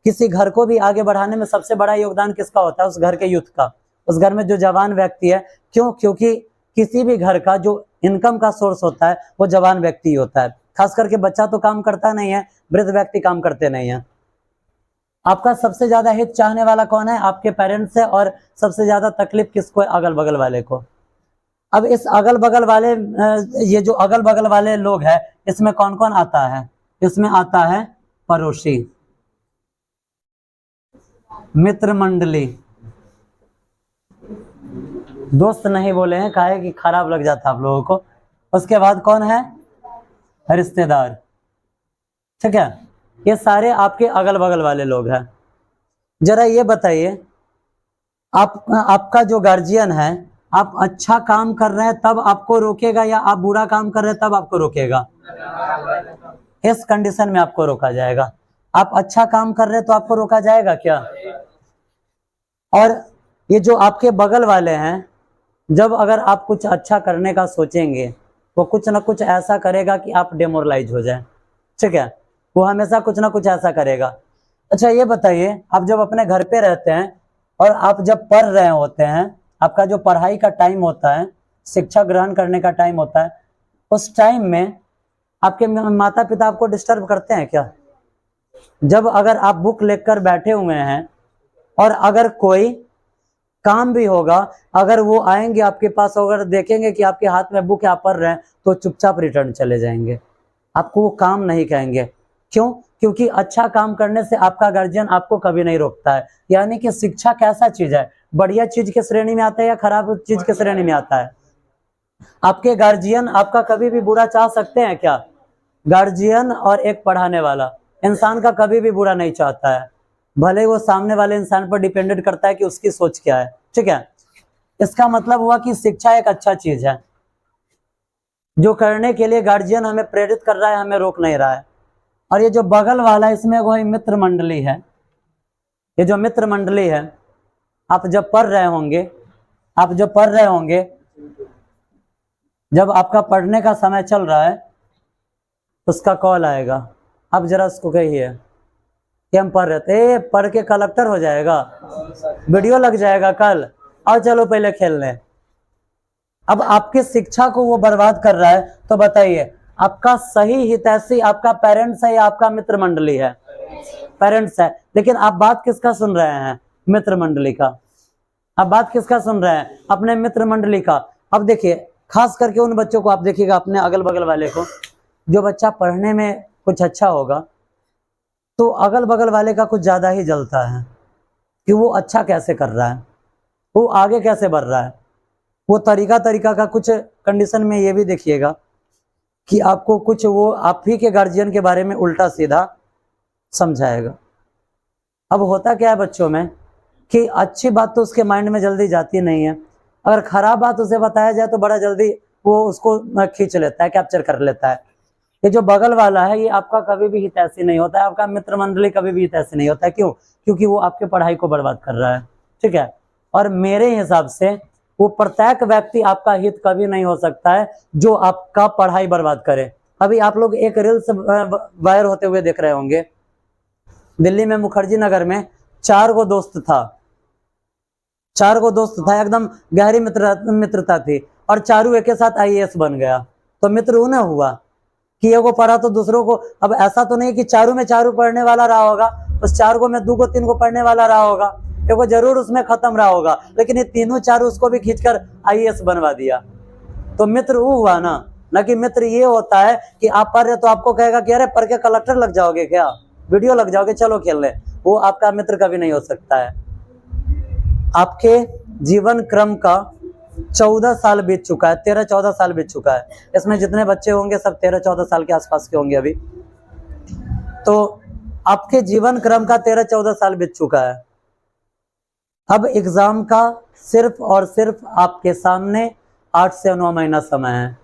किसी घर को भी आगे बढ़ाने में सबसे बड़ा योगदान किसका होता है? उस घर के यूथ का, उस घर में जो जवान व्यक्ति है। क्यों? क्योंकि किसी भी घर का जो इनकम का सोर्स होता है वो जवान व्यक्ति होता है। खास करके बच्चा तो काम करता नहीं है, वृद्ध व्यक्ति काम करते नहीं है। आपका सबसे ज्यादा हित चाहने वाला कौन है? आपके पेरेंट्स है। और सबसे ज्यादा तकलीफ किसको है? अगल बगल वाले को। अब इस अगल बगल वाले, ये जो अगल बगल वाले लोग हैं, इसमें कौन कौन आता है? इसमें आता है पड़ोसी, मित्र मंडली। दोस्त नहीं बोले हैं, काहे कि खराब लग जाता आप लोगों को। उसके बाद कौन है? रिश्तेदार। ठीक है, ये सारे आपके अगल बगल वाले लोग हैं। जरा ये बताइए, आपका जो गार्जियन है, आप अच्छा काम कर रहे हैं तब आपको रोकेगा या आप बुरा काम कर रहे हैं तब आपको रोकेगा? इस कंडीशन में आपको रोका जाएगा। आप अच्छा काम कर रहे हैं तो आपको रोका जाएगा क्या? और ये जो आपके बगल वाले हैं, जब अगर आप कुछ अच्छा करने का सोचेंगे वो कुछ ना कुछ ऐसा करेगा कि आप डेमोरलाइज हो जाए। ठीक है, वो हमेशा कुछ ना कुछ ऐसा करेगा। अच्छा ये बताइए, आप जब अपने घर पे रहते हैं और आप जब पढ़ रहे होते हैं, आपका जो पढ़ाई का टाइम होता है, शिक्षा ग्रहण करने का टाइम होता है, उस टाइम में आपके माता पिता आपको डिस्टर्ब करते हैं क्या? जब अगर आप बुक लेकर बैठे हुए हैं और अगर कोई काम भी होगा, अगर वो आएंगे आपके पास, अगर देखेंगे कि आपके हाथ में बुक आप पढ़ रहे हैं तो चुपचाप रिटर्न चले जाएंगे, आपको वो काम नहीं कहेंगे। क्यों? क्योंकि अच्छा काम करने से आपका गार्जियन आपको कभी नहीं रोकता है। यानी कि शिक्षा कैसा चीज है? बढ़िया चीज के श्रेणी में आता है या खराब चीज के श्रेणी में आता है? आपके गार्जियन आपका कभी भी बुरा चाह सकते हैं क्या? गार्जियन और एक पढ़ाने वाला इंसान का कभी भी बुरा नहीं चाहता है, भले वो सामने वाले इंसान पर डिपेंडेंट करता है कि उसकी सोच क्या है। ठीक है, इसका मतलब हुआ कि शिक्षा एक अच्छा चीज है जो करने के लिए गार्जियन हमें प्रेरित कर रहा है, हमें रोक नहीं रहा है। और ये जो बगल वाला, इसमें वही मित्र मंडली है। ये जो मित्र मंडली है, आप जब पढ़ रहे होंगे, जब आपका पढ़ने का समय चल रहा है, उसका कॉल आएगा, आप जरा उसको कहिए कि हम पढ़ रहे थे, पढ़ के कलेक्टर हो जाएगा, वीडियो लग जाएगा कल, और चलो पहले खेलने। अब आपकी शिक्षा को वो बर्बाद कर रहा है, तो बताइए आपका सही हितैषी आपका पेरेंट्स है या आपका मित्र मंडली है? पेरेंट्स है। लेकिन आप बात किसका सुन रहे हैं? मित्र मंडली का। आप बात किसका सुन रहे हैं? अपने मित्र मंडली का। अब देखिए, खास करके उन बच्चों को आप देखिएगा, अपने अगल बगल वाले को, जो बच्चा पढ़ने में कुछ अच्छा होगा तो अगल बगल वाले का कुछ ज्यादा ही जलता है कि वो अच्छा कैसे कर रहा है, वो आगे कैसे बढ़ रहा है। वो तरीका का कुछ कंडीशन में ये भी देखिएगा कि आपको कुछ वो आप ही के गार्जियन के बारे में उल्टा सीधा समझाएगा। अब होता क्या है बच्चों में कि अच्छी बात तो उसके माइंड में जल्दी जाती नहीं है, अगर खराब बात उसे बताया जाए तो बड़ा जल्दी वो उसको खींच लेता है, कैप्चर कर लेता है। ये जो बगल वाला है ये आपका कभी भी हितैषी नहीं होता है, आपका मित्र मंडली कभी भी हितैषी नहीं होता है। क्यों? क्योंकि वो आपके पढ़ाई को बर्बाद कर रहा है। ठीक है, और मेरे हिसाब से वो प्रत्येक व्यक्ति आपका हित कभी नहीं हो सकता है जो आपका पढ़ाई बर्बाद करे। अभी आप लोग एक रील्स वायरल होते हुए देख रहे होंगे, दिल्ली में मुखर्जी नगर में 4 गो दोस्त था, 4 गो दोस्त था, एकदम गहरी मित्रता थी, और चारों एक साथ IAS बन गया। तो मित्र उन्हें हुआ कि एगो पढ़ा तो दूसरों को। अब ऐसा तो नहीं कि चारों में चारों पढ़ने वाला रहा होगा, उस 4 गो में 2 गो 3 गो पढ़ने वाला रहा होगा, एगो जरूर उसमें खत्म रहा होगा, लेकिन ये तीनों चारों उसको भी खींचकर IAS बनवा दिया। तो मित्र वो हुआ ना कि मित्र ये होता है कि आप पढ़ रहे तो आपको कहेगा कि अरे पढ़ के कलेक्टर लग जाओगे क्या, वीडियो लग जाओगे, चलो खेल ले। वो आपका मित्र कभी नहीं हो सकता है। आपके जीवन क्रम का 14 साल बीत चुका है, 13-14 साल बीत चुका है। इसमें जितने बच्चे होंगे सब 13-14 साल के आसपास के होंगे अभी। तो आपके जीवन क्रम का 13-14 साल बीत चुका है। अब एग्जाम का सिर्फ और सिर्फ आपके सामने 8 से 9 महीना समय है।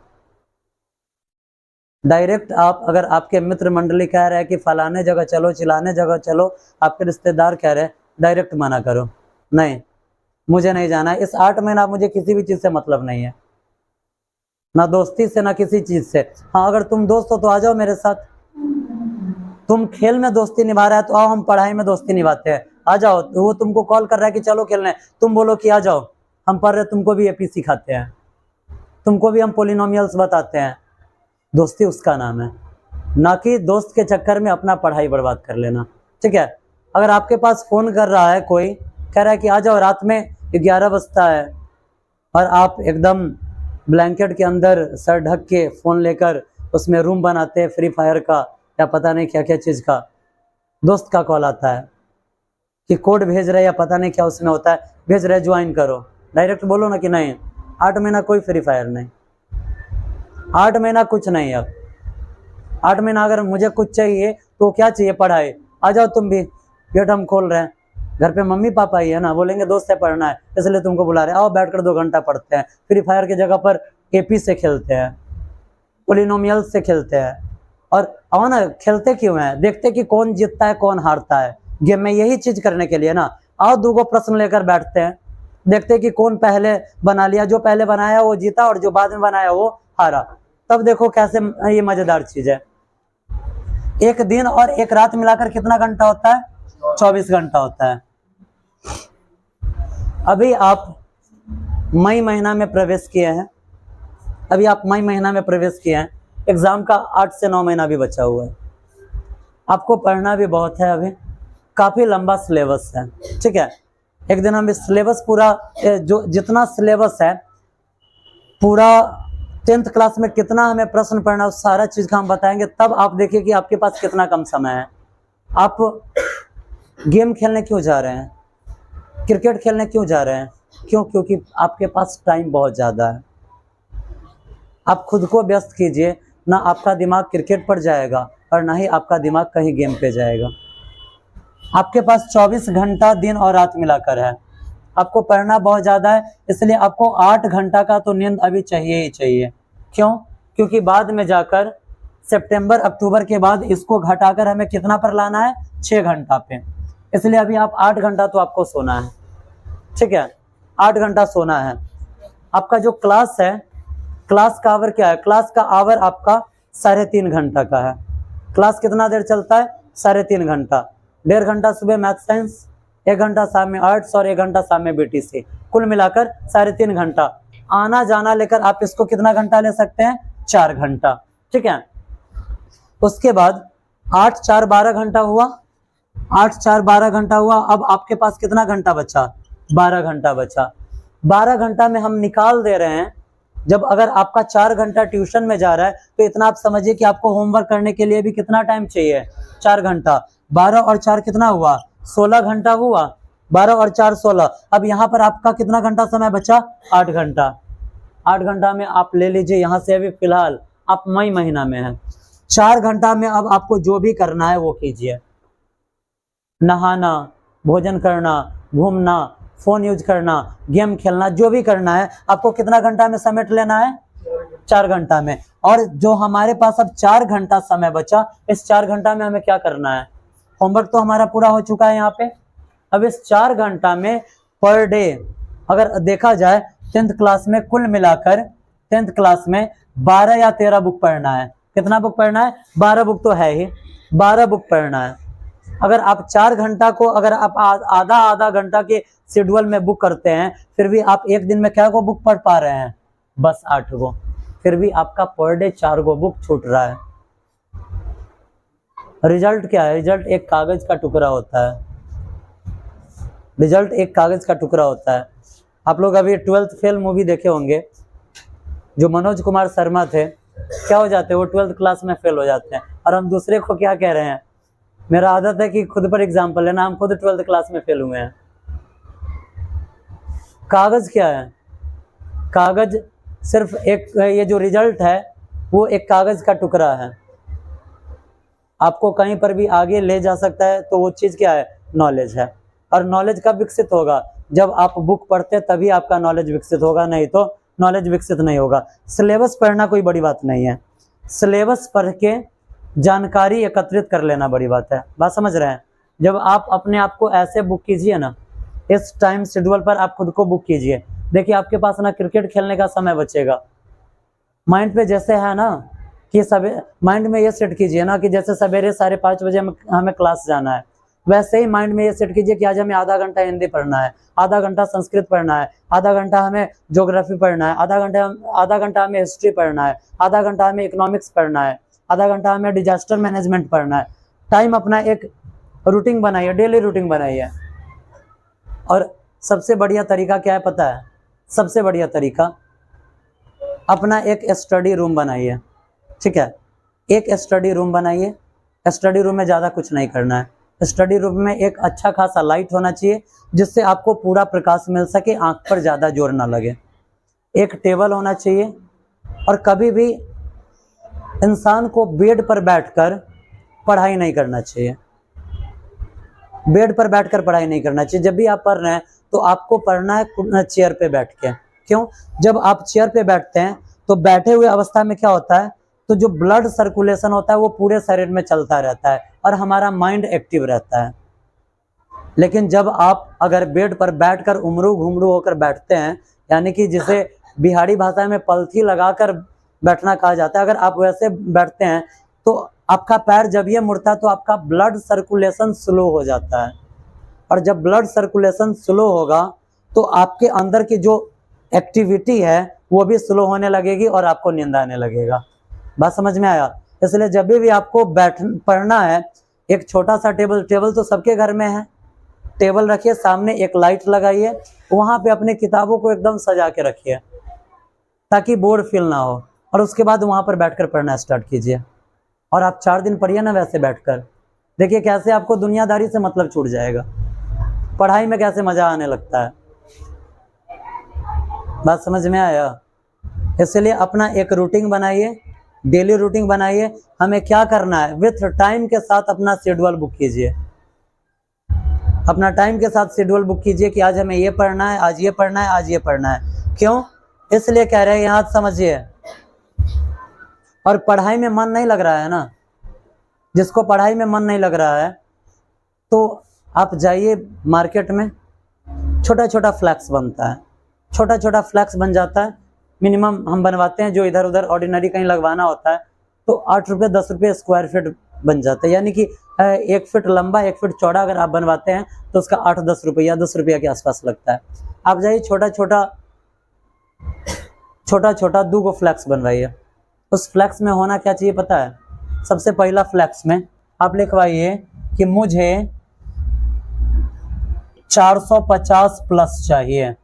डायरेक्ट आप, अगर आपके मित्र मंडली कह रहे हैं कि फलाने जगह चलो, चिलाने जगह चलो, आपके रिश्तेदार कह रहे हैं, डायरेक्ट मना करो, नहीं मुझे नहीं जाना है। इस 8 महीना मुझे किसी भी चीज से मतलब नहीं है, ना दोस्ती से ना किसी चीज से। हाँ, अगर तुम दोस्त हो तो आ जाओ मेरे साथ, तुम खेल में दोस्ती निभा रहा है तो आओ, हम पढ़ाई में दोस्ती निभाते हैं, आ जाओ। वो तुमको कॉल कर रहा है कि चलो खेलने, तुम बोलो कि आ जाओ, हम पढ़ रहे, तुमको भी AP सिखाते हैं, तुमको भी हम पोलिनोमियल्स बताते हैं। दोस्ती उसका नाम है, ना कि दोस्त के चक्कर में अपना पढ़ाई बर्बाद कर लेना। ठीक है, अगर आपके पास फोन कर रहा है कोई, कह रहा है कि आ जाओ, रात में 11 बजता है, और आप एकदम ब्लैंकेट के अंदर सर ढक के फोन लेकर उसमें रूम बनाते हैं फ्री फायर का या पता नहीं क्या क्या चीज का, दोस्त का कॉल आता है कि कोड भेज रहे या पता नहीं क्या उसमें होता है, भेज रहे ज्वाइन करो, डायरेक्ट बोलो ना कि नहीं। 8 महीना कोई फ्री फायर नहीं, 8 महीना कुछ नहीं। अब 8 महीना अगर मुझे कुछ चाहिए तो क्या चाहिए? पढ़ाई। आ जाओ तुम भी, गेट हम खोल रहे हैं, घर पे मम्मी पापा ही है ना, बोलेंगे दोस्त से पढ़ना है इसलिए तुमको बुला रहे हैं, आओ बैठकर 2 घंटा पढ़ते हैं। फ्री फायर की जगह पर AP से खेलते हैं, पोलिनोमियल से खेलते हैं। और आओ ना, खेलते क्यों हैं? देखते कि कौन जीतता है कौन हारता है गेम में, यही चीज करने के लिए ना। आओ 2 गो प्रश्न लेकर बैठते हैं, देखते कि कौन पहले बना लिया, जो पहले बनाया वो जीता और जो बाद में बनाया वो हारा। तब देखो कैसे ये मजेदार चीज है। एक दिन और एक रात मिलाकर कितना घंटा होता है? 24 घंटा होता है। अभी आप मई महीना में प्रवेश किए हैं, अभी आप मई महीना में प्रवेश किए हैं, एग्जाम का 8 से 9 महीना भी बचा हुआ है। आपको पढ़ना भी बहुत है, अभी काफी लंबा सिलेबस है। ठीक है, एक दिन हम इस सिलेबस पूरा, जो जितना सिलेबस है पूरा 10th क्लास में कितना हमें प्रश्न पढ़ना, उस सारा चीज का हम बताएंगे। तब आप देखिए कि आपके पास कितना कम समय है। आप गेम खेलने क्यों जा रहे हैं, क्रिकेट खेलने क्यों जा रहे हैं? क्यों? क्योंकि आपके पास टाइम बहुत ज़्यादा है। आप खुद को व्यस्त कीजिए, ना आपका दिमाग क्रिकेट पर जाएगा और ना ही आपका दिमाग कहीं गेम पे जाएगा। आपके पास 24 घंटा दिन और रात मिलाकर है। आपको पढ़ना बहुत ज़्यादा है, इसलिए आपको 8 घंटा का तो नींद अभी चाहिए ही चाहिए। क्यों? क्योंकि बाद में जाकर सितंबर अक्टूबर के बाद इसको घटाकर हमें कितना पर लाना है? 6 घंटा पे। इसलिए अभी आप 8 घंटा तो आपको सोना है। ठीक है, 8 घंटा सोना है। आपका जो क्लास है, क्लास का आवर क्या है? क्लास का आवर आपका 3.5 घंटा का है। क्लास कितना देर चलता है? 3.5 घंटा। 1.5 घंटा सुबह मैथ साइंस, 1 घंटा शाम में आर्ट्स और 1 घंटा शाम में बीटीसी, कुल मिलाकर 3.5 घंटा। आना जाना लेकर आप इसको कितना घंटा ले सकते हैं? 4 घंटा। ठीक है, उसके बाद 8 4 12 घंटा हुआ, 8 4 12 घंटा हुआ। अब आपके पास कितना घंटा बचा? 12 घंटा बचा। 12 घंटा में हम निकाल दे रहे हैं, जब अगर आपका 4 घंटा ट्यूशन में जा रहा है तो इतना आप समझिए कि आपको होमवर्क करने के लिए भी कितना टाइम चाहिए? 4 घंटा। 12 और 4 कितना हुआ? 16 घंटा हुआ। 12 और 4 16। अब यहाँ पर आपका कितना घंटा समय बचा? 8 घंटा। 8 घंटा में आप ले लीजिए, यहाँ से अभी फिलहाल आप मई महीना में हैं। 4 घंटा में अब आपको जो भी करना है वो कीजिए। नहाना, भोजन करना, घूमना, फोन यूज करना, गेम खेलना, जो भी करना है आपको कितना घंटा में समेट लेना है? 4 घंटा में। और जो हमारे पास अब 4 घंटा समय बचा, इस 4 घंटा में हमें क्या करना है? होमवर्क तो हमारा पूरा हो चुका है यहाँ पे। अब इस 4 घंटा में पर डे अगर देखा जाए 10th क्लास में कुल मिलाकर 10th क्लास में 12 या 13 बुक पढ़ना है। कितना बुक पढ़ना है? 12 बुक तो है ही, 12 बुक पढ़ना है। अगर आप 4 घंटा को अगर आप आधा आधा घंटा के शेड्यूल में बुक करते हैं, फिर भी आप एक दिन में क्या को बुक पढ़ पा रहे हैं? बस 8 गो। फिर भी आपका पर डे 4 गो बुक छूट रहा है। रिजल्ट क्या है? रिजल्ट एक कागज का टुकड़ा होता है। रिजल्ट एक कागज का टुकड़ा होता है। आप लोग अभी 12th फेल मूवी देखे होंगे, जो मनोज कुमार शर्मा थे, क्या हो जाते हैं वो 12th क्लास में फेल हो जाते हैं, और हम दूसरे को क्या कह रहे हैं? मेरा आदत है कि खुद पर एग्जाम्पल लेना, हम खुद 12th क्लास में फेल हुए हैं। कागज क्या है? कागज सिर्फ एक, ये जो रिजल्ट है वो एक कागज का टुकड़ा है। आपको कहीं पर भी आगे ले जा सकता है, तो वो चीज़ क्या है? नॉलेज है। और नॉलेज कब विकसित होगा? जब आप बुक पढ़ते तभी आपका नॉलेज विकसित होगा, नहीं तो नॉलेज विकसित नहीं होगा। सिलेबस पढ़ना कोई बड़ी बात नहीं है, सिलेबस पढ़ के जानकारी एकत्रित कर लेना बड़ी बात है। बात समझ रहे हैं? जब आप अपने आप को ऐसे बुक कीजिए ना, इस टाइम शेड्यूल पर आप खुद को बुक कीजिए, देखिए आपके पास ना क्रिकेट खेलने का समय बचेगा। माइंड पे जैसे है ना कि सब माइंड में ये सेट कीजिए ना कि जैसे सवेरे 5:30 बजे हमें क्लास जाना है, वैसे ही माइंड में ये सेट कीजिए कि आज हमें आधा घंटा हिंदी पढ़ना है, आधा घंटा संस्कृत पढ़ना है, आधा घंटा हमें ज्योग्राफी पढ़ना है, आधा घंटा हमें हिस्ट्री पढ़ना है, आधा घंटा हमें इकोनॉमिक्स पढ़ना है, आधा घंटा हमें डिजास्टर मैनेजमेंट पढ़ना है। टाइम अपना एक रूटीन बनाइए, डेली रूटीन बनाइए। और सबसे बढ़िया तरीका क्या है पता है? सबसे बढ़िया तरीका, अपना एक स्टडी रूम बनाइए। ठीक है, एक स्टडी रूम बनाइए। स्टडी रूम में ज़्यादा कुछ नहीं करना है। स्टडी रूम में एक अच्छा खासा लाइट होना चाहिए जिससे आपको पूरा प्रकाश मिल सके, आंख पर ज़्यादा जोर ना लगे। एक टेबल होना चाहिए, और कभी भी इंसान को बेड पर बैठकर पढ़ाई नहीं करना चाहिए। बेड पर बैठकर पढ़ाई नहीं करना चाहिए। जब भी आप पढ़ रहे हैं तो आपको पढ़ना है चेयर पे बैठ के। क्यों? जब आप चेयर पे बैठते हैं तो बैठे हुए अवस्था में क्या होता है, तो जो ब्लड सर्कुलेशन होता है वो पूरे शरीर में चलता रहता है और हमारा माइंड एक्टिव रहता है। लेकिन जब आप अगर बेड पर बैठकर उमरू घुमरू होकर बैठते हैं, यानी कि जिसे बिहारी भाषा में पलथी लगाकर बैठना कहा जाता है, अगर आप वैसे बैठते हैं तो आपका पैर जब ये मुड़ता है तो आपका ब्लड सर्कुलेशन स्लो हो जाता है, और जब ब्लड सर्कुलेशन स्लो होगा तो आपके अंदर की जो एक्टिविटी है वो भी स्लो होने लगेगी और आपको नींद आने लगेगा। बात समझ में आया? इसलिए जब भी आपको पढ़ना है, एक छोटा सा टेबल तो सबके घर में है, टेबल रखिए, सामने एक लाइट लगाइए, वहाँ पे अपने किताबों को एकदम सजा के रखिए ताकि बोर फील ना हो, और उसके बाद वहाँ पर बैठकर पढ़ना स्टार्ट कीजिए। और आप 4 दिन पढ़िए ना वैसे बैठकर, देखिए कैसे आपको दुनियादारी से मतलब छूट जाएगा, पढ़ाई में कैसे मज़ा आने लगता है। बात समझ में आया? इसलिए अपना एक रूटीन बनाइए, डेली रूटीन बनाइए। हमें क्या करना है, विथ टाइम के साथ अपना शेड्यूल बुक कीजिए। अपना टाइम के साथ शेड्यूल बुक कीजिए कि आज हमें ये पढ़ना है, आज ये पढ़ना है, आज ये पढ़ना है। क्यों? इसलिए कह रहे हैं, यहाँ समझिए। और पढ़ाई में मन नहीं लग रहा है ना, जिसको पढ़ाई में मन नहीं लग रहा है तो आप जाइए मार्केट में, छोटा छोटा फ्लैक्स बनता है, छोटा छोटा फ्लैक्स बन जाता है। मिनिमम हम बनवाते हैं, जो इधर उधर ऑर्डिनरी कहीं लगवाना होता है तो 8 रुपये 10 रुपये स्क्वायर फीट बन जाता है। यानी कि 1 फीट लंबा 1 फीट चौड़ा अगर आप बनवाते हैं तो उसका 8-10 रुपया 10 रुपया के आसपास लगता है। आप जाइए छोटा छोटा 2 फ्लैक्स बनवाइए। उस फ्लैक्स में होना क्या चाहिए पता है? सबसे पहला फ्लैक्स में आप लिखवाइए कि मुझे 450 प्लस चाहिए।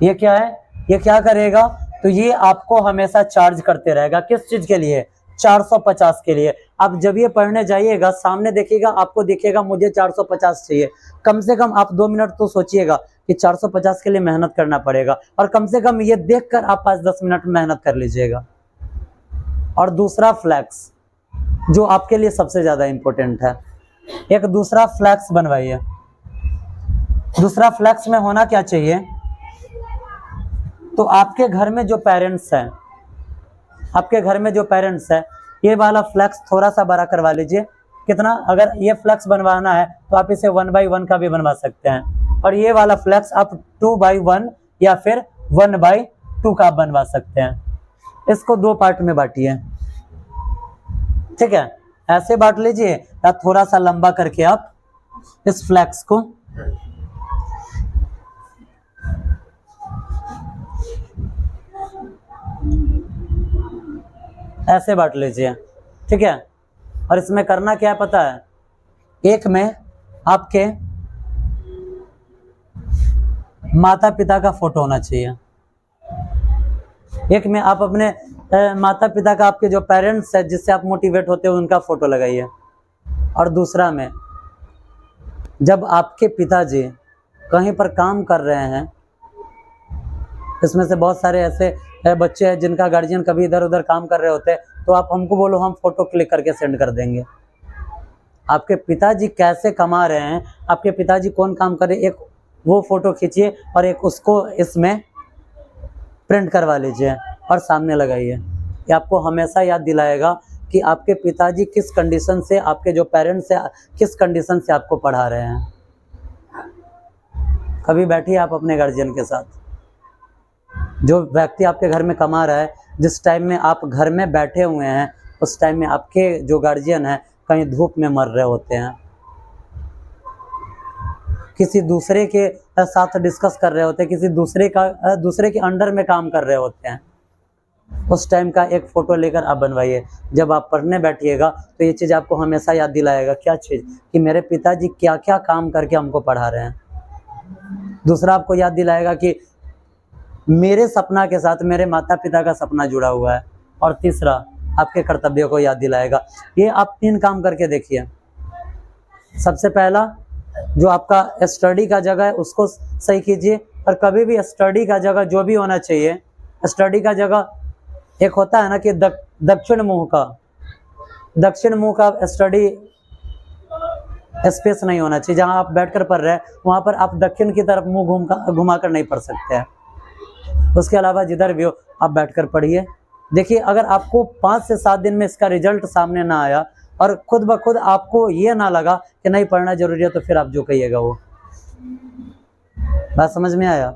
ये क्या है? ये क्या करेगा? तो ये आपको हमेशा चार्ज करते रहेगा। किस चीज के लिए? 450 के लिए। आप जब ये पढ़ने जाइएगा सामने देखिएगा, आपको दिखेगा मुझे 450 चाहिए। कम से कम आप 2 मिनट तो सोचिएगा कि 450 के लिए मेहनत करना पड़ेगा, और कम से कम ये देखकर आप 5-10 मिनट मेहनत कर लीजिएगा। और दूसरा फ्लैक्स जो आपके लिए सबसे ज्यादा इंपॉर्टेंट है, एक दूसरा फ्लैक्स बनवाइए। दूसरा फ्लैक्स में होना क्या चाहिए? तो आपके घर में जो पेरेंट्स हैं, आपके घर में जो पेरेंट्स है, ये वाला फ्लैक्स थोड़ा सा बड़ा करवा लीजिए। कितना? अगर ये फ्लैक्स बनवाना है तो आप इसे 1/1 का भी बनवा सकते हैं, और ये वाला फ्लैक्स आप 2/1 या फिर 1/2 का बनवा सकते हैं। इसको 2 पार्ट में बांटिए, ठीक है? ऐसे बांट लीजिए या थोड़ा सा लंबा करके आप इस फ्लैक्स को ऐसे बांट लीजिए, ठीक है? और इसमें करना क्या है पता है? एक में आपके माता पिता का फोटो होना चाहिए। एक में आप अपने माता पिता का, आपके जो पेरेंट्स है जिससे आप मोटिवेट होते हो, उनका फोटो लगाइए। और दूसरा में जब आपके पिताजी कहीं पर काम कर रहे हैं, इसमें से बहुत सारे ऐसे बच्चे हैं जिनका गार्जियन कभी इधर उधर काम कर रहे होते हैं, तो आप हमको बोलो, हम फोटो क्लिक करके सेंड कर देंगे। आपके पिताजी कैसे कमा रहे हैं, आपके पिताजी कौन काम कर रहे हैं, एक वो फोटो खींचिए और एक उसको इसमें प्रिंट करवा लीजिए और सामने लगाइए। ये आपको हमेशा याद दिलाएगा कि आपके पिताजी किस कंडीशन से, आपके जो पेरेंट्स हैं किस कंडीशन से आपको पढ़ा रहे हैं। कभी बैठिए आप अपने गार्जियन के साथ। जो व्यक्ति आपके घर में कमा रहा है, जिस टाइम में आप घर में बैठे हुए हैं, उस टाइम में आपके जो गार्जियन हैं कहीं धूप में मर रहे होते हैं, किसी दूसरे के साथ डिस्कस कर रहे होते हैं, किसी दूसरे के अंडर में काम कर रहे होते हैं। उस टाइम का एक फ़ोटो लेकर आप बनवाइए। जब आप पढ़ने बैठिएगा तो ये चीज़ आपको हमेशा याद दिलाएगा, क्या चीज़, कि मेरे पिताजी क्या क्या काम करके हमको पढ़ा रहे हैं। दूसरा आपको याद दिलाएगा कि मेरे सपना के साथ मेरे माता पिता का सपना जुड़ा हुआ है। और तीसरा आपके कर्तव्यों को याद दिलाएगा। ये आप 3 काम करके देखिए। सबसे पहला, जो आपका स्टडी का जगह है उसको सही कीजिए। और कभी भी स्टडी का जगह जो भी होना चाहिए, स्टडी का जगह एक होता है ना कि दक्षिण मुंह का स्टडी स्पेस नहीं होना चाहिए। जहां आप बैठकर पढ़ रहे हैं वहां पर आप दक्षिण की तरफ मुंह घुमाकर नहीं पढ़ सकते हैं। उसके अलावा जिधर भी हो आप बैठकर पढ़िए। देखिए, अगर आपको 5 से 7 दिन में इसका रिजल्ट सामने ना आया और खुद ब खुद आपको ये ना लगा कि नहीं पढ़ना जरूरी है, तो फिर आप जो कहिएगा वो। बात समझ में आया?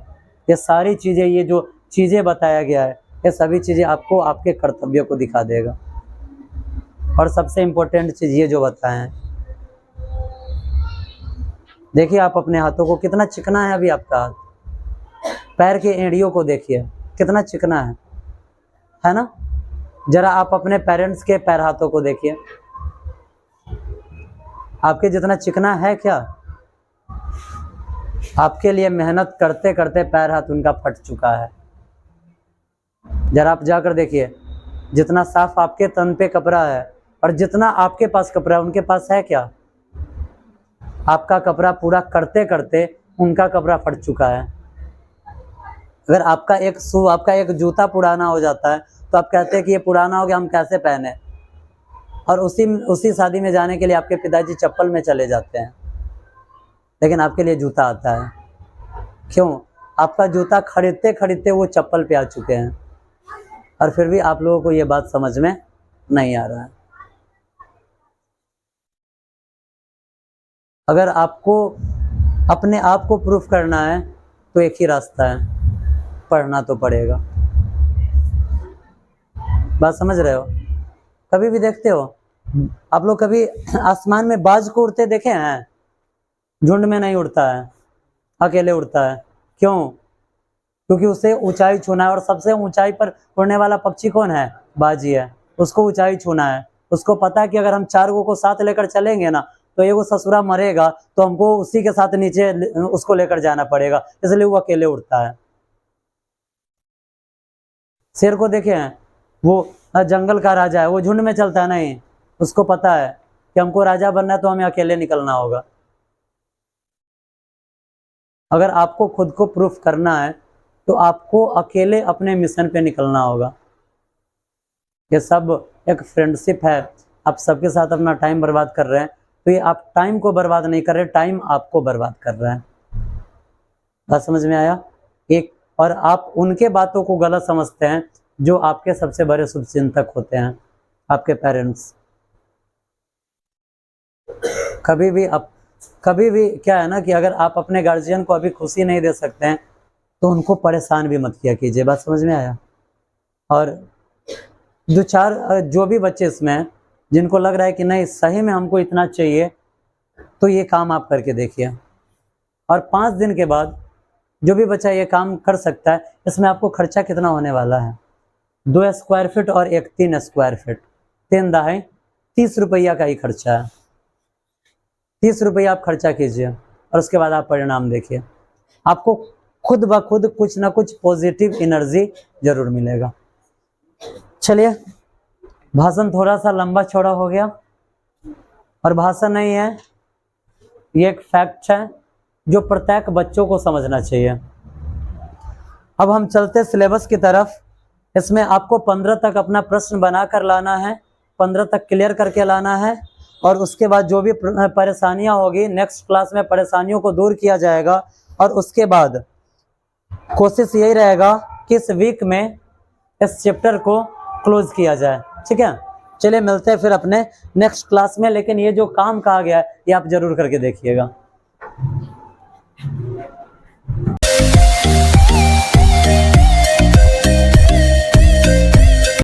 ये सारी चीज़ें, ये जो चीज़ें बताया गया है, ये सभी चीज़ें आपको आपके कर्तव्यों को दिखा देगा। और सबसे इम्पोर्टेंट चीज़ ये जो बताएं हैं, देखिए आप अपने हाथों को, कितना चिकना है अभी आपका हाथ। पैर के एड़ियों को देखिए कितना चिकना है ना? जरा आप अपने पेरेंट्स के पैर हाथों को देखिए, आपके जितना चिकना है क्या? आपके लिए मेहनत करते करते पैर हाथ उनका फट चुका है। जरा आप जाकर देखिए, जितना साफ आपके तन पे कपड़ा है और जितना आपके पास कपड़ा है, उनके पास है क्या? आपका कपड़ा पूरा करते करते उनका कपड़ा फट चुका है। अगर आपका एक जूता पुराना हो जाता है तो आप कहते हैं कि ये पुराना हो गया, हम कैसे पहने। और उसी शादी में जाने के लिए आपके पिताजी चप्पल में चले जाते हैं, लेकिन आपके लिए जूता आता है। क्यों? आपका जूता खरीदते खरीदते वो चप्पल पे आ चुके हैं, और फिर भी आप लोगों को ये बात समझ में नहीं आ रहा है। अगर आपको अपने आप को प्रूफ करना है तो एक ही रास्ता है, पढ़ना तो पड़ेगा। बात समझ रहे हो? कभी भी देखते हो आप लोग, कभी आसमान में बाज को उड़ते देखे हैं? झुंड में नहीं उड़ता है, अकेले उड़ता है। क्यों? क्योंकि उसे ऊंचाई छूना है, और सबसे ऊंचाई पर उड़ने वाला पक्षी कौन है? बाजी है। उसको ऊंचाई छूना है। उसको पता है कि अगर हम 4 को साथ लेकर चलेंगे ना, तो ये वो ससुरा मरेगा, तो हमको उसी के साथ नीचे उसको लेकर जाना पड़ेगा, इसलिए वो अकेले उड़ता है। शेर को देखे हैं, वो जंगल का राजा है, वो झुंड में चलता है नहीं, उसको पता है कि हमको राजा बनना है तो हमें अकेले निकलना होगा। अगर आपको खुद को प्रूफ करना है तो आपको अकेले अपने मिशन पे निकलना होगा। ये सब एक फ्रेंडशिप है, आप सबके साथ अपना टाइम बर्बाद कर रहे हैं, तो ये आप टाइम को बर्बाद नहीं कर रहे, टाइम आपको बर्बाद कर रहा है। बात समझ में आया? एक और आप उनके बातों को गलत समझते हैं जो आपके सबसे बड़े शुभचिंतक होते हैं, आपके पेरेंट्स। कभी भी क्या है ना कि अगर आप अपने गार्जियन को अभी खुशी नहीं दे सकते हैं तो उनको परेशान भी मत किया कीजिए। बात समझ में आया? और जो भी बच्चे इसमें हैं जिनको लग रहा है कि नहीं सही में हमको इतना चाहिए, तो ये काम आप करके देखिए, और 5 दिन के बाद जो भी बच्चा ये काम कर सकता है, इसमें आपको खर्चा कितना होने वाला है? 2 स्क्वायर फीट और एक 3 स्क्वायर फीट, 3 दाहें 30 रुपया का ही खर्चा है। 30 रुपया आप खर्चा कीजिए और उसके बाद आप परिणाम देखिए, आपको खुद ब खुद कुछ ना कुछ पॉजिटिव एनर्जी जरूर मिलेगा। चलिए, भाषण थोड़ा सा लंबा चौड़ा हो गया, और भाषण नहीं है, ये एक फैक्ट है जो प्रत्येक बच्चों को समझना चाहिए। अब हम चलते सिलेबस की तरफ। इसमें आपको 15 तक अपना प्रश्न बनाकर लाना है, 15 तक क्लियर करके लाना है, और उसके बाद जो भी परेशानियां होगी नेक्स्ट क्लास में परेशानियों को दूर किया जाएगा, और उसके बाद कोशिश यही रहेगा कि इस वीक में इस चैप्टर को क्लोज किया जाए। ठीक है, चलिए मिलते हैं फिर अपने नेक्स्ट क्लास में। लेकिन ये जो काम कहा गया है ये आप जरूर करके देखिएगा।